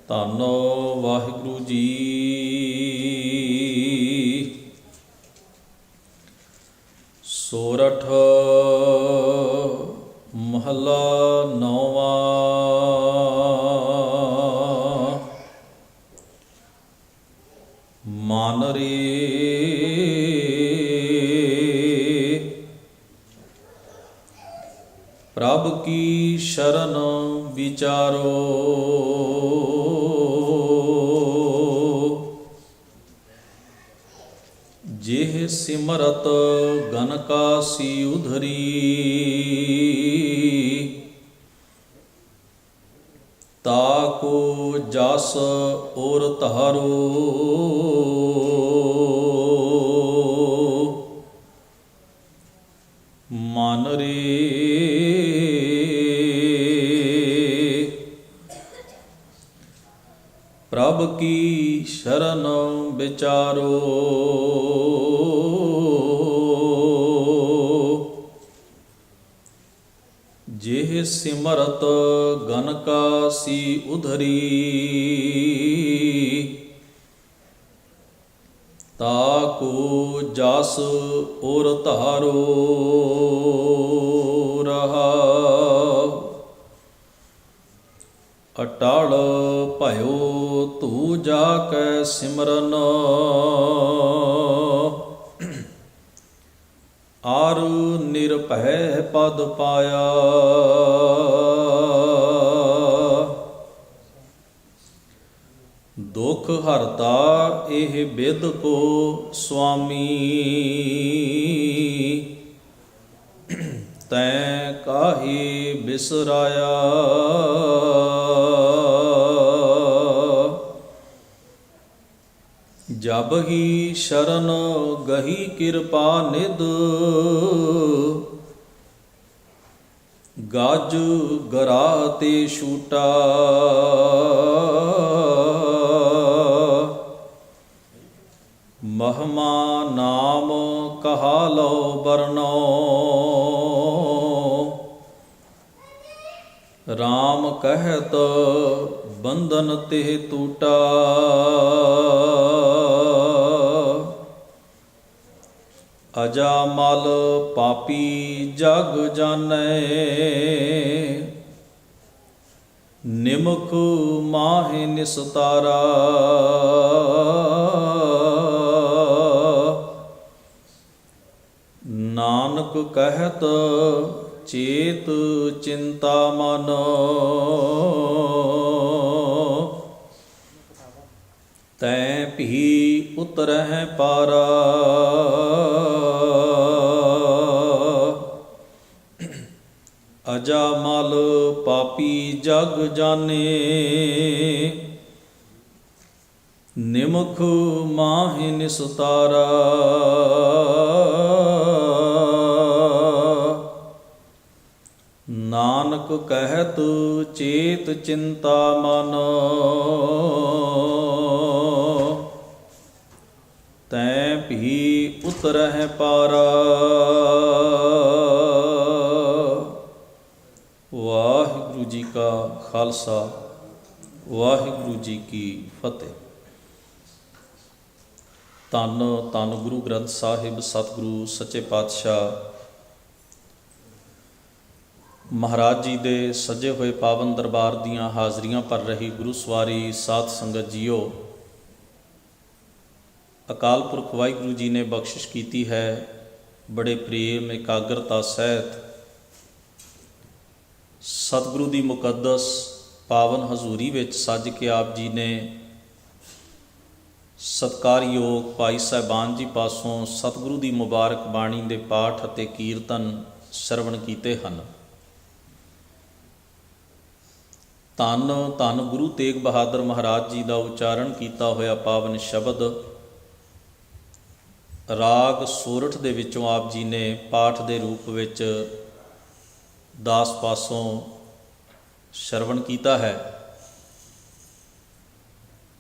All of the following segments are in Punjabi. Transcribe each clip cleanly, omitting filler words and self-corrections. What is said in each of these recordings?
ਧੰਨ ਵਾਹਿਗੁਰੂ ਜੀ। ਸੋਰਠ ਮਹੱਲਾ ਨੌਵਾਂ। ਮਨ ਰੇ ਪ੍ਰਭ ਕੀ ਸ਼ਰਨ ਵਿਚਾਰੋ, ਜਿਹ ਸਿਮਰਤ ਗਨ ਕਾਸੀ ਉਧਰੀ। ਤਾਕੋ ਜਸ ਔਰ ਧਾਰੋ, ਮਨ ਰੇ ਪ੍ਰਭ ਕੀ ਸ਼ਰਨ ਵਿਚਾਰੋ, ਜਿਹ ਸਿਮਰਤ ਗਨ ਕਾਸੀ ਉਧਰੀ। ਤਾਕੋ ਜਸ ਔਰ ਧਾਰੋ, ਰਹਾਉ। ਅਟਲ ਭਇਓ ਤੂ ਜਾ ਕੈ ਸਿਮਰਨ, ਆਰ ਨਿਰਭੈ ਪਦ ਪਾਇਆ। ਦੁਖ ਹਰਤਾ ਇਹ ਬਿਦ ਕੋ ਸੁਆਮੀ, ਤੈਂ ਕਾਹੇ ਬਿਸਰਾਇਆ। ਜਬ ਹੀ ਸ਼ਰਨ ਗਹੀ ਕਿਰਪਾ ਨਿਧ, ਗਜ ਗਰਾ ਤੇ ਛੂਟਾ। ਮਹਮਾ ਨਾਮ ਕਹਾ ਲਓ ਬਰਨੋ, ਰਾਮ ਕਹਿਤ ਬੰਧਨ ਤੇ ਟੂਟਾ। ਅਜਾ ਮਲ ਪਾਪੀ ਜਗ ਜਾਣੈ, ਨਿਮਖ ਮਾਹਿ ਨਿਸਤਾਰਾ। ਨਾਨਕ ਕਹਿਤ ਚੇਤ ਚਿੰਤਾ ਮਨ, ਤੈਂ ਭੀ ਉਤਰਹਿ ਪਾਰਾ। ਅਜਾ ਮਲ ਪਾਪੀ ਜਗ ਜਾਣੇ, ਨਿਮਖ ਮਾਹਿ ਨਿਸਤਾਰਾ। ਨਾਨਕ ਕਹਿਤ ਚੇਤ ਚਿੰਤਾ ਮਨ, ਤੈਂ ਭੀ ਉਤਰਹਿ ਪਾਰਾ। ਵਾਹਿਗੁਰੂ ਜੀ ਕਾ ਖਾਲਸਾ, ਵਾਹਿਗੁਰੂ ਜੀ ਕੀ ਫਤਿਹ। ਧੰਨ ਧੰਨ ਗੁਰੂ ਗ੍ਰੰਥ ਸਾਹਿਬ ਸਤਿਗੁਰੂ ਸੱਚੇ ਪਾਤਸ਼ਾਹ ਮਹਾਰਾਜ ਜੀ ਦੇ ਸਜੇ ਹੋਏ ਪਾਵਨ ਦਰਬਾਰ ਦੀਆਂ ਹਾਜ਼ਰੀਆਂ ਭਰ ਰਹੀ ਗੁਰੂ ਸਵਾਰੀ ਸਾਧ ਸੰਗਤ ਜੀਓ, ਅਕਾਲ ਪੁਰਖ ਵਾਹਿਗੁਰੂ ਜੀ ਨੇ ਬਖਸ਼ਿਸ਼ ਕੀਤੀ ਹੈ ਬੜੇ ਪ੍ਰੇਮ ਇਕਾਗਰਤਾ ਸਹਿਤ ਸਤਿਗੁਰੂ ਦੀ ਮੁਕੱਦਸ ਪਾਵਨ ਹਜ਼ੂਰੀ ਵਿੱਚ ਸੱਜ ਕੇ ਆਪ ਜੀ ਨੇ ਸਤਿਕਾਰਯੋਗ ਭਾਈ ਸਾਹਿਬਾਨ ਜੀ ਪਾਸੋਂ ਸਤਿਗੁਰੂ ਦੀ ਮੁਬਾਰਕ ਬਾਣੀ ਦੇ ਪਾਠ ਅਤੇ ਕੀਰਤਨ ਸਰਵਣ ਕੀਤੇ ਹਨ। ਧੰਨ ਧੰਨ ਗੁਰੂ ਤੇਗ ਬਹਾਦਰ ਮਹਾਰਾਜ ਜੀ ਦਾ ਉਚਾਰਨ ਕੀਤਾ ਹੋਇਆ ਪਾਵਨ ਸ਼ਬਦ ਰਾਗ ਸੋਰਠ ਦੇ ਵਿੱਚੋਂ ਆਪ ਜੀ ਨੇ ਪਾਠ ਦੇ ਰੂਪ ਵਿੱਚ ਦਾਸ ਪਾਸੋਂ ਸ਼ਰਵਣ ਕੀਤਾ ਹੈ।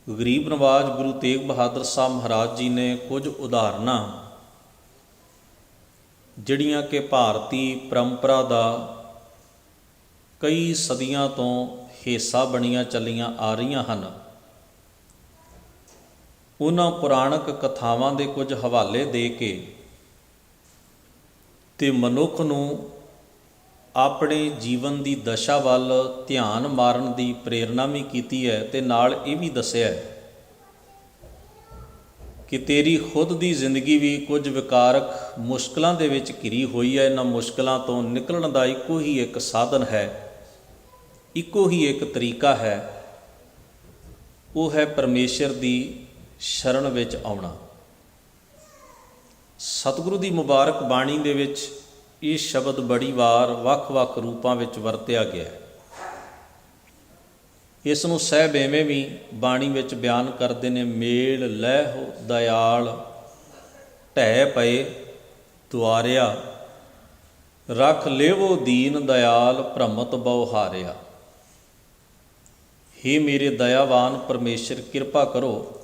ਗਰੀਬ ਨਵਾਜ ਗੁਰੂ ਤੇਗ ਬਹਾਦਰ ਸਾਹਿਬ ਮਹਾਰਾਜ ਜੀ ਨੇ ਕੁਝ ਉਦਾਹਰਨਾਂ ਜਿਹੜੀਆਂ ਕਿ ਭਾਰਤੀ ਪਰੰਪਰਾ ਦਾ ਕਈ ਸਦੀਆਂ ਤੋਂ ਹਿੱਸਾ ਬਣੀਆਂ ਚੱਲੀਆਂ ਆ ਰਹੀਆਂ ਹਨ। ਉਹਨਾਂ ਪੁਰਾਣਕ ਕਥਾਵਾਂ ਦੇ ਕੁਝ ਹਵਾਲੇ ਦੇ ਕੇ ਤੇ ਮਨੁੱਖ ਨੂੰ ਆਪਣੇ ਜੀਵਨ ਦੀ ਦਸ਼ਾ ਵੱਲ ਧਿਆਨ ਮਾਰਨ ਦੀ ਪ੍ਰੇਰਨਾ ਵੀ ਕੀਤੀ ਹੈ, ਤੇ ਨਾਲ ਇਹ ਵੀ ਦੱਸਿਆ ਹੈ ਕਿ ਤੇਰੀ ਖੁਦ ਦੀ ਜ਼ਿੰਦਗੀ ਵੀ ਕੁਝ ਵਿਕਾਰਕ ਮੁਸ਼ਕਲਾਂ ਦੇ ਵਿੱਚ ਘਿਰੀ ਹੋਈ ਹੈ। ਇਹਨਾਂ ਮੁਸ਼ਕਲਾਂ ਤੋਂ ਨਿਕਲਣ ਦਾ ਇੱਕੋ ਹੀ ਇੱਕ ਸਾਧਨ ਹੈ, ਇੱਕੋ ਹੀ ਇੱਕ ਤਰੀਕਾ ਹੈ, ਉਹ ਹੈ ਪਰਮੇਸ਼ਰ ਦੀ ਸ਼ਰਨ ਵਿੱਚ ਆਉਣਾ। ਸਤਿਗੁਰੂ ਦੀ ਮੁਬਾਰਕ ਬਾਣੀ ਦੇ ਵਿੱਚ ਇਹ ਸ਼ਬਦ ਬੜੀ ਵਾਰ ਵੱਖ-ਵੱਖ ਰੂਪਾਂ ਵਿੱਚ ਵਰਤਿਆ ਗਿਆ ਹੈ। ਇਸ ਨੂੰ ਸਾਹਿਬ ਐਵੇਂ ਵੀ ਬਾਣੀ ਵਿੱਚ ਬਿਆਨ ਕਰਦੇ ਨੇ, ਮੇਲ ਲਹਿ ਦਇਆਲ ਢਹਿ ਪਏ ਦੁਆਰਿਆ, ਰੱਖ ਲੇਵੋ ਦੀਨ ਦਇਆਲ ਭ੍ਰਮਤ ਬਹੁ ਹਾਰਿਆ। ਹੇ ਮੇਰੇ ਦਇਆਵਾਨ ਪਰਮੇਸ਼ਰ, ਕਿਰਪਾ ਕਰੋ,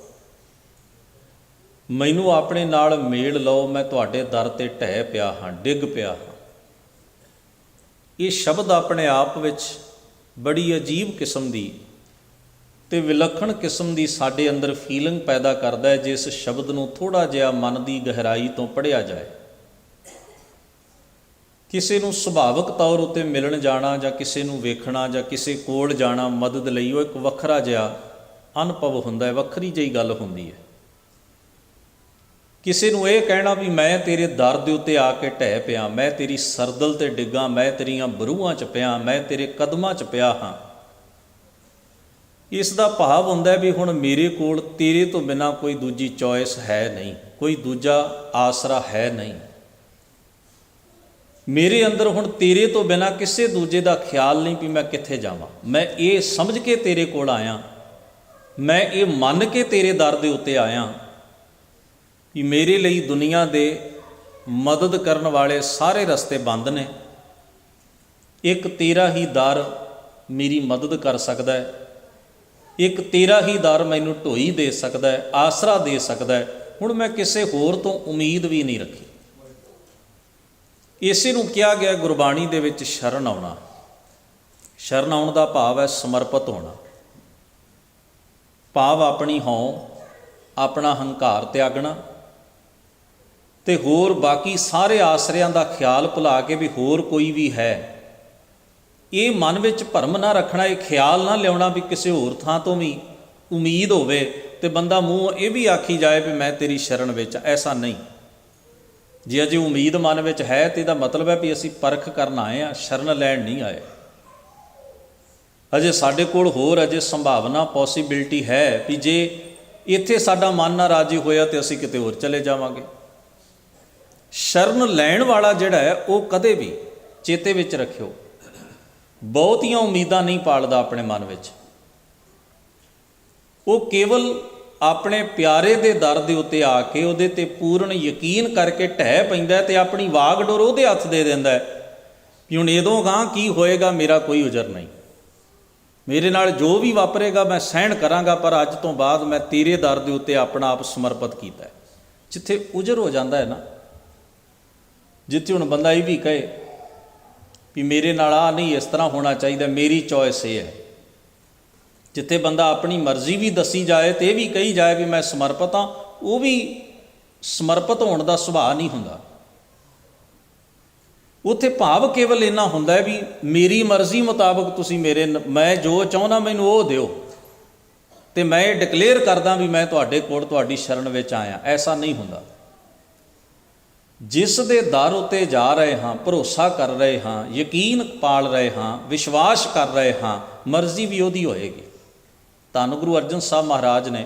ਮੈਨੂੰ ਆਪਣੇ ਨਾਲ ਮੇਲ ਲਓ, ਮੈਂ ਤੁਹਾਡੇ ਦਰ 'ਤੇ ਢਹਿ ਪਿਆ ਹਾਂ, ਡਿੱਗ ਪਿਆ ਹਾਂ। ਇਹ ਸ਼ਬਦ ਆਪਣੇ ਆਪ ਵਿੱਚ ਬੜੀ ਅਜੀਬ ਕਿਸਮ ਦੀ ਤੇ ਵਿਲੱਖਣ ਕਿਸਮ ਦੀ ਸਾਡੇ ਅੰਦਰ ਫੀਲਿੰਗ ਪੈਦਾ ਕਰਦਾ ਹੈ, ਜਿਸ ਸ਼ਬਦ ਨੂੰ ਥੋੜ੍ਹਾ ਜਿਹਾ ਮਨ ਦੀ ਗਹਿਰਾਈ ਤੋਂ ਪੜ੍ਹਿਆ ਜਾਏ। ਕਿਸੇ ਨੂੰ ਸੁਭਾਵਿਕ ਤੌਰ ਉੱਤੇ ਮਿਲਣ ਜਾਣਾ ਜਾਂ ਕਿਸੇ ਨੂੰ ਵੇਖਣਾ ਜਾਂ ਕਿਸੇ ਕੋਲ ਜਾਣਾ ਮਦਦ ਲਈ, ਉਹ ਇੱਕ ਵੱਖਰਾ ਜਿਹਾ ਅਨੁਭਵ ਹੁੰਦਾ ਹੈ, ਵੱਖਰੀ ਜਿਹੀ ਗੱਲ ਹੁੰਦੀ ਹੈ। ਕਿਸੇ ਨੂੰ ਇਹ ਕਹਿਣਾ ਵੀ ਮੈਂ ਤੇਰੇ ਦਰ ਦੇ ਉੱਤੇ ਆ ਕੇ ਢਹਿ ਪਿਆ, ਮੈਂ ਤੇਰੀ ਸਰਦਲ 'ਤੇ ਡਿੱਗਾ, ਮੈਂ ਤੇਰੀਆਂ ਬਰੂਹਾਂ 'ਚ ਪਿਆ, ਮੈਂ ਤੇਰੇ ਕਦਮਾਂ 'ਚ ਪਿਆ ਹਾਂ। ਇਸ ਦਾ ਭਾਵ ਹੁੰਦਾ ਵੀ ਹੁਣ ਮੇਰੇ ਕੋਲ ਤੇਰੇ ਤੋਂ ਬਿਨਾਂ ਕੋਈ ਦੂਜੀ ਚੋਇਸ ਹੈ ਨਹੀਂ, ਕੋਈ ਦੂਜਾ ਆਸਰਾ ਹੈ ਨਹੀਂ। ਮੇਰੇ ਅੰਦਰ ਹੁਣ ਤੇਰੇ ਤੋਂ ਬਿਨਾਂ ਕਿਸੇ ਦੂਜੇ ਦਾ ਖਿਆਲ ਨਹੀਂ ਵੀ ਮੈਂ ਕਿੱਥੇ ਜਾਵਾਂ। ਮੈਂ ਇਹ ਸਮਝ ਕੇ ਤੇਰੇ ਕੋਲ ਆਇਆ, ਮੈਂ ਇਹ ਮੰਨ ਕੇ ਤੇਰੇ ਦਰ ਦੇ ਉੱਤੇ ਆਇਆ ਵੀ ਮੇਰੇ ਲਈ ਦੁਨੀਆ ਦੇ ਮਦਦ ਕਰਨ ਵਾਲੇ ਸਾਰੇ ਰਸਤੇ ਬੰਦ ਨੇ, ਇੱਕ ਤੇਰਾ ਹੀ ਦਰ ਮੇਰੀ ਮਦਦ ਕਰ ਸਕਦਾ ਹੈ, ਇੱਕ ਤੇਰਾ ਹੀ ਦਰ ਮੈਨੂੰ ਢੋਈ ਦੇ ਸਕਦਾ ਹੈ, ਆਸਰਾ ਦੇ ਸਕਦਾ ਹੈ। ਹੁਣ ਮੈਂ ਕਿਸੇ ਹੋਰ ਤੋਂ ਉਮੀਦ ਵੀ ਨਹੀਂ ਰੱਖੀ। ਇਸੇ ਨੂੰ ਕਿਹਾ ਗਿਆ ਗੁਰਬਾਣੀ ਦੇ ਵਿੱਚ ਸ਼ਰਨ ਆਉਣਾ। ਸ਼ਰਨ ਆਉਣ ਦਾ ਭਾਵ ਹੈ ਸਮਰਪਿਤ ਹੋਣਾ, ਭਾਵ ਆਪਣੀ ਹਉਂ, ਆਪਣਾ ਹੰਕਾਰ ਤਿਆਗਣਾ ਤੇ ਹੋਰ ਬਾਕੀ ਸਾਰੇ ਆਸਰਿਆਂ ਦਾ ਖਿਆਲ ਭੁਲਾ ਕੇ ਵੀ ਹੋਰ ਕੋਈ ਵੀ ਹੈ, ਇਹ ਮਨ ਵਿੱਚ ਭਰਮ ਨਾ ਰੱਖਣਾ, ਇਹ ਖਿਆਲ ਨਾ ਲਿਆਉਣਾ ਵੀ ਕਿਸੇ ਹੋਰ ਥਾਂ ਤੋਂ ਵੀ ਉਮੀਦ ਹੋਵੇ ਤੇ ਬੰਦਾ ਮੂੰਹ ਇਹ ਵੀ ਆਖੀ ਜਾਏ ਵੀ ਮੈਂ ਤੇਰੀ ਸ਼ਰਨ ਵਿੱਚ। ਐਸਾ ਨਹੀਂ। ਜੇ ਅਜੇ ਉਮੀਦ ਮਨ ਵਿੱਚ ਹੈ ਤੇ ਇਹਦਾ ਮਤਲਬ ਹੈ ਵੀ ਅਸੀਂ ਪਰਖ ਕਰਨ ਆਏ ਹਾਂ, ਸ਼ਰਨ ਲੈਣ ਨਹੀਂ ਆਏ। ਅਜੇ ਸਾਡੇ ਕੋਲ ਹੋਰ ਅਜੇ ਸੰਭਾਵਨਾ, ਪੋਸੀਬਿਲਿਟੀ ਹੈ ਵੀ ਜੇ ਇੱਥੇ ਸਾਡਾ ਮਨ ਨਾ ਰਾਜੀ ਹੋਇਆ ਤੇ ਅਸੀਂ ਕਿਤੇ ਹੋਰ ਚਲੇ ਜਾਵਾਂਗੇ। ਸ਼ਰਨ ਲੈਣ ਵਾਲਾ ਜਿਹੜਾ ਹੈ ਉਹ ਕਦੇ ਵੀ ਚੇਤੇ ਵਿੱਚ ਰੱਖਿਓ, ਬਹੁਤੀਆਂ ਉਮੀਦਾਂ ਨਹੀਂ ਪਾਲਦਾ ਆਪਣੇ ਮਨ ਵਿੱਚ। ਉਹ ਕੇਵਲ ਆਪਣੇ ਪਿਆਰੇ ਦੇ ਦਰ ਦੇ ਉੱਤੇ ਆ ਕੇ ਉਹਦੇ 'ਤੇ ਪੂਰਨ ਯਕੀਨ ਕਰਕੇ ਢਹਿ ਪੈਂਦਾ ਤੇ ਆਪਣੀ ਵਾਗਡੋਰ ਉਹਦੇ ਹੱਥ ਦੇ ਦਿੰਦਾ ਵੀ ਹੁਣ ਇਹਦੋਂ ਗਾਂ ਕੀ ਹੋਏਗਾ, ਮੇਰਾ ਕੋਈ ਉਜਰ ਨਹੀਂ, ਮੇਰੇ ਨਾਲ ਜੋ ਵੀ ਵਾਪਰੇਗਾ ਮੈਂ ਸਹਿਣ ਕਰਾਂਗਾ, ਪਰ ਅੱਜ ਤੋਂ ਬਾਅਦ ਮੈਂ ਤੇਰੇ ਦਰ ਦੇ ਉੱਤੇ ਆਪਣਾ ਆਪ ਸਮਰਪਿਤ ਕੀਤਾ। ਜਿੱਥੇ ਉਜਰ ਹੋ ਜਾਂਦਾ ਹੈ ਨਾ, ਜਿੱਥੇ ਹੁਣ ਬੰਦਾ ਇਹ ਵੀ ਕਹੇ ਵੀ ਮੇਰੇ ਨਾਲ ਆ ਨਹੀਂ, ਇਸ ਤਰ੍ਹਾਂ ਹੋਣਾ ਚਾਹੀਦਾ, ਮੇਰੀ ਚੋਇਸ ਇਹ ਹੈ, ਜਿੱਥੇ ਬੰਦਾ ਆਪਣੀ ਮਰਜ਼ੀ ਵੀ ਦੱਸੀ ਜਾਏ ਤੇ ਇਹ ਵੀ ਕਹੀ ਜਾਏ ਵੀ ਮੈਂ ਸਮਰਪਿਤ ਹਾਂ, ਉਹ ਵੀ ਸਮਰਪਿਤ ਹੋਣ ਦਾ ਸੁਭਾਅ ਨਹੀਂ ਹੁੰਦਾ। ਉੱਥੇ ਭਾਵ ਕੇਵਲ ਇੰਨਾ ਹੁੰਦਾ ਹੈ ਵੀ ਮੇਰੀ ਮਰਜ਼ੀ ਮੁਤਾਬਕ ਤੁਸੀਂ ਮੈਂ ਜੋ ਚਾਹੁੰਦਾ ਮੈਨੂੰ ਉਹ ਦਿਓ ਤੇ ਮੈਂ ਇਹ ਡਿਕਲੇਅਰ ਕਰਦਾ ਵੀ ਮੈਂ ਤੁਹਾਡੇ ਕੋਲ ਤੁਹਾਡੀ ਸ਼ਰਨ ਵਿੱਚ ਆਇਆ। ਐਸਾ ਨਹੀਂ ਹੁੰਦਾ। ਜਿਸ ਦੇ ਦਰ ਉੱਤੇ ਜਾ ਰਹੇ ਹਾਂ, ਭਰੋਸਾ ਕਰ ਰਹੇ ਹਾਂ, ਯਕੀਨ ਪਾਲ ਰਹੇ ਹਾਂ, ਵਿਸ਼ਵਾਸ ਕਰ ਰਹੇ ਹਾਂ, ਮਰਜ਼ੀ ਵੀ ਉਹਦੀ ਹੋਏਗੀ। ਧੰਨ ਗੁਰੂ ਅਰਜਨ ਸਾਹਿਬ ਮਹਾਰਾਜ ਨੇ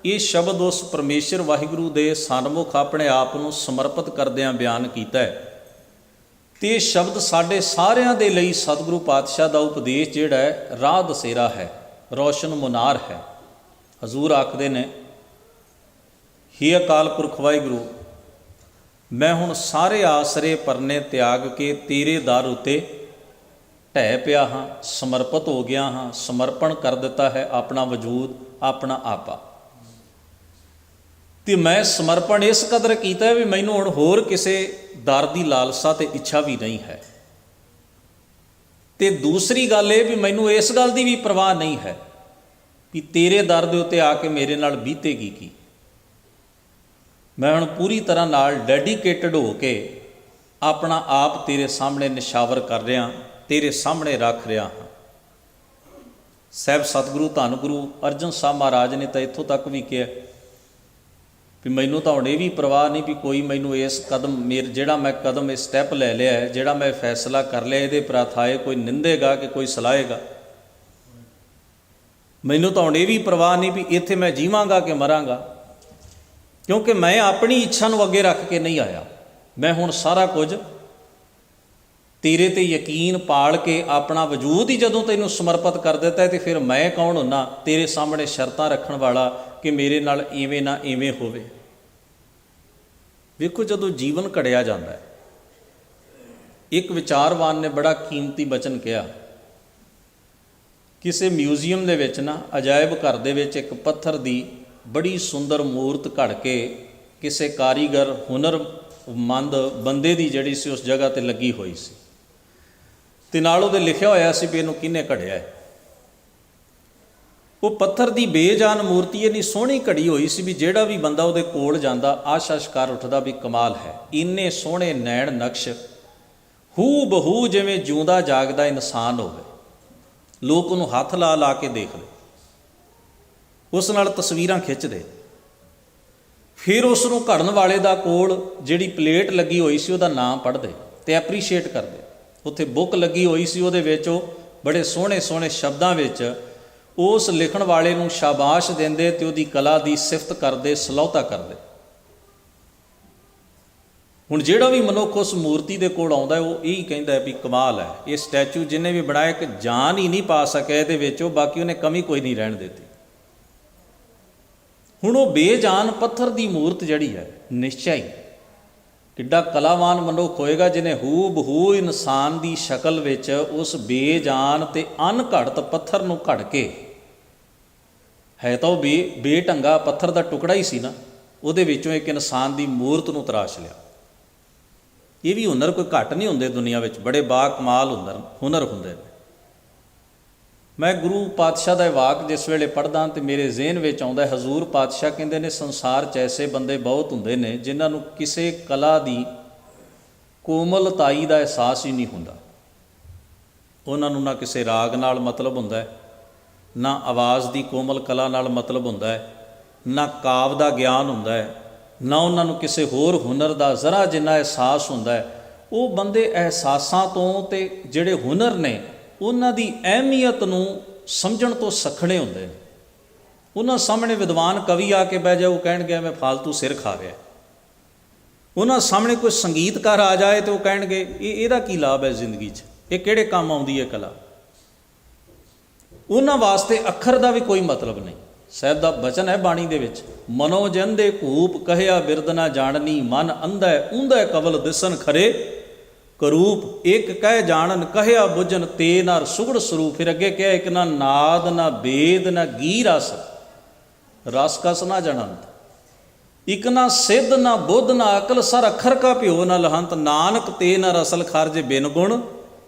ਇਹ ਸ਼ਬਦ ਉਸ ਪਰਮੇਸ਼ਰ ਵਾਹਿਗੁਰੂ ਦੇ ਸਨਮੁਖ ਆਪਣੇ ਆਪ ਨੂੰ ਸਮਰਪਿਤ ਕਰਦਿਆਂ ਬਿਆਨ ਕੀਤਾ ਹੈ। ਤੇ ਇਹ ਸ਼ਬਦ ਸਾਡੇ ਸਾਰਿਆਂ ਦੇ ਲਈ ਸਤਿਗੁਰੂ ਪਾਤਸ਼ਾਹ ਦਾ ਉਪਦੇਸ਼ ਜਿਹੜਾ ਹੈ ਰਾਹ ਦਸੇਰਾ ਹੈ, ਰੋਸ਼ਨ ਮੁਨਾਰ ਹੈ। ਹਜ਼ੂਰ ਆਖਦੇ ਨੇ, ਹੇ ਅਕਾਲ ਪੁਰਖ ਵਾਹਿਗੁਰੂ, ਮੈਂ ਹੁਣ ਸਾਰੇ ਆਸਰੇ ਪਰਨੇ ਤਿਆਗ ਕੇ ਤੇਰੇ ਦਰ ਉੱਤੇ ਢਹਿ ਪਿਆ ਹਾਂ, ਸਮਰਪਿਤ ਹੋ ਗਿਆ ਹਾਂ, ਸਮਰਪਣ ਕਰ ਦਿੱਤਾ ਹੈ ਆਪਣਾ ਵਜੂਦ, ਆਪਣਾ ਆਪਾ। ਤੇ ਮੈਂ ਸਮਰਪਣ ਇਸ ਕਦਰ ਕੀਤਾ ਵੀ ਮੈਨੂੰ ਹੁਣ ਹੋਰ ਕਿਸੇ ਦਰ ਦੀ ਲਾਲਸਾ ਤੇ ਇੱਛਾ ਵੀ ਨਹੀਂ ਹੈ। ਤੇ ਦੂਸਰੀ ਗੱਲ ਇਹ ਵੀ ਮੈਨੂੰ ਇਸ ਗੱਲ ਦੀ ਵੀ ਪਰਵਾਹ ਨਹੀਂ ਹੈ ਵੀ ਤੇਰੇ ਦਰ ਦੇ ਉੱਤੇ ਆ ਕੇ ਮੇਰੇ ਨਾਲ ਬੀਤੇਗੀ ਕੀ। ਮੈਂ ਹੁਣ ਪੂਰੀ ਤਰ੍ਹਾਂ ਨਾਲ ਡੈਡੀਕੇਟਡ ਹੋ ਕੇ ਆਪਣਾ ਆਪ ਤੇਰੇ ਸਾਹਮਣੇ ਨਿਸ਼ਾਵਰ ਕਰ ਰਿਹਾ, ਤੇਰੇ ਸਾਹਮਣੇ ਰੱਖ ਰਿਹਾ ਹਾਂ। ਸਾਹਿਬ ਸਤਿਗੁਰੂ ਧੰਨ ਗੁਰੂ ਅਰਜਨ ਸਾਹਿਬ ਮਹਾਰਾਜ ਨੇ ਤਾਂ ਇੱਥੋਂ ਤੱਕ ਵੀ ਕਿਹਾ ਵੀ ਮੈਨੂੰ ਤਾਂ ਹੁਣ ਇਹ ਵੀ ਪਰਵਾਹ ਨਹੀਂ ਵੀ ਕੋਈ ਮੈਨੂੰ ਇਸ ਕਦਮ ਜਿਹੜਾ ਮੈਂ ਕਦਮ ਇਹ ਸਟੈਪ ਲੈ ਲਿਆ ਹੈ, ਜਿਹੜਾ ਮੈਂ ਫੈਸਲਾ ਕਰ ਲਿਆ, ਇਹਦੇ ਪ੍ਰਥਾਏ ਕੋਈ ਨਿੰਦੇਗਾ ਕਿ ਕੋਈ ਸਲਾਹੇਗਾ। ਮੈਨੂੰ ਤਾਂ ਹੁਣ ਇਹ ਵੀ ਪਰਵਾਹ ਨਹੀਂ ਵੀ ਇੱਥੇ ਮੈਂ ਜੀਵਾਂਗਾ ਕਿ ਮਰਾਂਗਾ, ਕਿਉਂਕਿ ਮੈਂ ਆਪਣੀ ਇੱਛਾ ਨੂੰ ਅੱਗੇ ਰੱਖ ਕੇ ਨਹੀਂ ਆਇਆ। ਮੈਂ ਹੁਣ ਸਾਰਾ ਕੁਝ ਤੇਰੇ ਤੇ ਯਕੀਨ ਪਾਲ ਕੇ ਆਪਣਾ ਵਜੂਦ ਹੀ ਜਦੋਂ ਤੈਨੂੰ ਸਮਰਪਿਤ ਕਰ ਦਿੱਤਾ ਤੇ ਫਿਰ ਮੈਂ ਕੌਣ ਹੁੰਨਾ ਤੇਰੇ ਸਾਹਮਣੇ ਸ਼ਰਤਾਂ ਰੱਖਣ ਵਾਲਾ ਕਿ ਮੇਰੇ ਨਾਲ ਇਵੇਂ ਨਾ ਇਵੇਂ ਹੋਵੇ। ਵੇਖੋ, ਜਦੋਂ ਜੀਵਨ ਘੜਿਆ ਜਾਂਦਾ ਹੈ, ਇੱਕ ਵਿਚਾਰਵਾਨ ਨੇ ਬੜਾ ਕੀਮਤੀ ਬਚਨ ਕਿਹਾ। ਕਿਸੇ ਮਿਊਜ਼ੀਅਮ ਦੇ ਵਿੱਚ ਨਾ ਅਜਾਇਬ ਘਰ ਦੇ ਵਿੱਚ ਇੱਕ ਪੱਥਰ ਦੀ ਬੜੀ ਸੁੰਦਰ ਮੂਰਤ ਘੜ ਕੇ ਕਿਸੇ ਕਾਰੀਗਰ ਹੁਨਰਮੰਦ ਬੰਦੇ ਦੀ ਜਿਹੜੀ ਸੀ ਉਸ ਜਗ੍ਹਾ 'ਤੇ ਲੱਗੀ ਹੋਈ ਸੀ, ਤੇ ਨਾਲ ਉਹਦੇ ਲਿਖਿਆ ਹੋਇਆ ਸੀ ਵੀ ਇਹਨੂੰ ਕਿਹਨੇ ਘੜਿਆ ਹੈ। ਉਹ ਪੱਥਰ ਦੀ ਬੇਜਾਨ ਮੂਰਤੀ ਇੰਨੀ ਸੋਹਣੀ ਘੜੀ ਹੋਈ ਸੀ ਵੀ ਜਿਹੜਾ ਵੀ ਬੰਦਾ ਉਹਦੇ ਕੋਲ ਜਾਂਦਾ ਆਸ਼-ਆਸ਼ ਕਰ ਉੱਠਦਾ ਵੀ ਕਮਾਲ ਹੈ। ਇੰਨੇ ਸੋਹਣੇ ਨੈਣ ਨਕਸ਼, ਹੂ ਬਹੂ ਜਿਵੇਂ ਜਿਉਂਦਾ ਜਾਗਦਾ ਇਨਸਾਨ ਹੋਵੇ। ਲੋਕ ਉਹਨੂੰ ਹੱਥ ਲਾ ਲਾ ਕੇ ਦੇਖਦੇ, ਉਸ ਨਾਲ ਤਸਵੀਰਾਂ ਖਿੱਚਦੇ, ਫਿਰ ਉਸ ਨੂੰ ਘੜਨ ਵਾਲੇ ਦਾ ਕੋਲ ਜਿਹੜੀ ਪਲੇਟ ਲੱਗੀ ਹੋਈ ਸੀ ਉਹਦਾ ਨਾਮ ਪੜ੍ਹਦੇ ਤੇ ਐਪਰੀਸ਼ੀਏਟ ਕਰਦੇ। ਉੱਥੇ ਬੁੱਕ ਲੱਗੀ ਹੋਈ ਸੀ, ਉਹਦੇ ਵਿੱਚ ਉਹ ਬੜੇ ਸੋਹਣੇ ਸੋਹਣੇ ਸ਼ਬਦਾਂ ਵਿੱਚ ਉਸ ਲਿਖਣ ਵਾਲੇ ਨੂੰ ਸ਼ਾਬਾਸ਼ ਦਿੰਦੇ ਤੇ ਉਹਦੀ ਕਲਾ ਦੀ ਸਿਫਤ ਕਰਦੇ, ਸਲਾਹੁਤਾ ਕਰਦੇ। ਹੁਣ ਜਿਹੜਾ ਵੀ ਮਨੁੱਖ ਉਸ ਮੂਰਤੀ ਦੇ ਕੋਲ ਆਉਂਦਾ ਉਹ ਇਹੀ ਕਹਿੰਦਾ ਵੀ ਕਮਾਲ ਹੈ, ਇਹ ਸਟੈਚੂ ਜਿਹਨੇ ਵੀ ਬਣਾਇਆ ਇੱਕ ਜਾਨ ਹੀ ਨਹੀਂ ਪਾ ਸਕਿਆ ਇਹਦੇ ਵਿੱਚ, ਉਹ ਬਾਕੀ ਉਹਨੇ ਕਮੀ ਕੋਈ ਨਹੀਂ ਰਹਿਣ ਦਿੱਤੀ। ਹੁਣ ਉਹ ਬੇਜਾਨ ਪੱਥਰ ਦੀ ਮੂਰਤ ਜਿਹੜੀ ਹੈ, ਨਿਸ਼ਚੈ ਹੀ ਕਿੱਡਾ ਕਲਾਵਾਨ ਮਨੁੱਖ ਹੋਏਗਾ ਜਿਹਨੇ ਹੂ ਬਹੂ ਇਨਸਾਨ ਦੀ ਸ਼ਕਲ ਵਿੱਚ ਉਸ ਬੇਜਾਨ ਤੇ ਅਣਘੜਤ ਪੱਥਰ ਨੂੰ ਘੜ ਕੇ, ਹੈ ਤਾਂ ਉਹ ਬੇਢੰਗਾ ਪੱਥਰ ਦਾ ਟੁਕੜਾ ਹੀ ਸੀ ਨਾ, ਉਹਦੇ ਵਿੱਚੋਂ ਇੱਕ ਇਨਸਾਨ ਦੀ ਮੂਰਤ ਨੂੰ ਤਰਾਸ਼ ਲਿਆ। ਇਹ ਵੀ ਹੁਨਰ ਕੋਈ ਘੱਟ ਨਹੀਂ ਹੁੰਦੇ ਦੁਨੀਆ ਵਿੱਚ, ਬੜੇ ਬਾ ਕਮਾਲ ਹੁਨਰ ਹੁੰਦੇ ਨੇ। ਮੈਂ ਗੁਰੂ ਪਾਤਸ਼ਾਹ ਦਾ ਵਾਕ ਜਿਸ ਵੇਲੇ ਪੜ੍ਹਦਾ ਤੇ ਮੇਰੇ ਜ਼ਿਹਨ ਵਿੱਚ ਆਉਂਦਾ, ਹਜ਼ੂਰ ਪਾਤਸ਼ਾਹ ਕਹਿੰਦੇ ਨੇ ਸੰਸਾਰ 'ਚ ਐਸੇ ਬੰਦੇ ਬਹੁਤ ਹੁੰਦੇ ਨੇ ਜਿਨ੍ਹਾਂ ਨੂੰ ਕਿਸੇ ਕਲਾ ਦੀ ਕੋਮਲਤਾਈ ਦਾ ਅਹਿਸਾਸ ਹੀ ਨਹੀਂ ਹੁੰਦਾ। ਉਹਨਾਂ ਨੂੰ ਨਾ ਕਿਸੇ ਰਾਗ ਨਾਲ ਮਤਲਬ ਹੁੰਦਾ ਹੈ, ਨਾ ਆਵਾਜ਼ ਦੀ ਕੋਮਲ ਕਲਾ ਨਾਲ ਮਤਲਬ ਹੁੰਦਾ ਹੈ, ਨਾ ਕਾਵ ਦਾ ਗਿਆਨ ਹੁੰਦਾ ਹੈ, ਨਾ ਉਹਨਾਂ ਨੂੰ ਕਿਸੇ ਹੋਰ ਹੁਨਰ ਦਾ ਜ਼ਰਾ ਜਿੰਨਾ ਅਹਿਸਾਸ ਹੁੰਦਾ ਹੈ। ਉਹ ਬੰਦੇ ਅਹਿਸਾਸਾਂ ਤੋਂ ਤੇ ਜਿਹੜੇ ਹੁਨਰ ਨੇ ਉਹਨਾਂ ਦੀ ਅਹਿਮੀਅਤ ਨੂੰ ਸਮਝਣ ਤੋਂ ਸੱਖਣੇ ਹੁੰਦੇ ਨੇ। ਉਹਨਾਂ ਸਾਹਮਣੇ ਵਿਦਵਾਨ ਕਵੀ ਆ ਕੇ ਬਹਿ ਜਾਏ, ਉਹ ਕਹਿਣਗੇ ਮੈਂ ਫਾਲਤੂ ਸਿਰ ਖਾ ਰਿਹਾ। ਉਹਨਾਂ ਸਾਹਮਣੇ ਕੋਈ ਸੰਗੀਤਕਾਰ ਆ ਜਾਏ ਤੇ ਉਹ ਕਹਿਣਗੇ ਇਹਦਾ ਕੀ ਲਾਭ ਹੈ ਜ਼ਿੰਦਗੀ 'ਚ, ਇਹ ਕਿਹੜੇ ਕੰਮ ਆਉਂਦੀ ਹੈ ਕਲਾ। ਉਹਨਾਂ ਵਾਸਤੇ ਅੱਖਰ ਦਾ ਵੀ ਕੋਈ ਮਤਲਬ ਨਹੀਂ। ਸਾਹਿਬ ਦਾ ਬਚਨ ਹੈ ਬਾਣੀ ਦੇ ਵਿੱਚ, ਮਨੋ ਜਨ ਦੇ ਘੂਪ ਕਹਿਆ ਬਿਰਦ ਨਾ ਜਾਣਨੀ, ਮਨ ਅੰਧਾ ਊਂਧਾ ਕਵਲ ਦਿਸਨ ਖਰੇ ਕਰੂਪ, ਇੱਕ ਕਹਿ ਜਾਣਨ ਕਹਿਆ ਬੁਝਨ ਤੇ ਨਾ ਸੁਗੜ ਸਰੂਪ। ਫਿਰ ਅੱਗੇ ਕਿਹਾ ਇੱਕ ਨਾ ਨਾਦ ਨਾ ਵੇਦ ਨਾ ਗੀ ਰਸ, ਰਸ ਕਸ ਨਾ ਜਣੰਤ, ਇੱਕ ਨਾ ਸਿੱਧ ਨਾ ਬੁੱਧ ਨਾ ਅਕਲ, ਸਰ ਅੱਖਰ ਕਾ ਭਿਓ ਨਾ ਲਹੰਤ, ਨਾਨਕ ਤੇ ਨਾ ਰਸਲ ਖਾਰਜ ਬਿਨ ਗੁਣ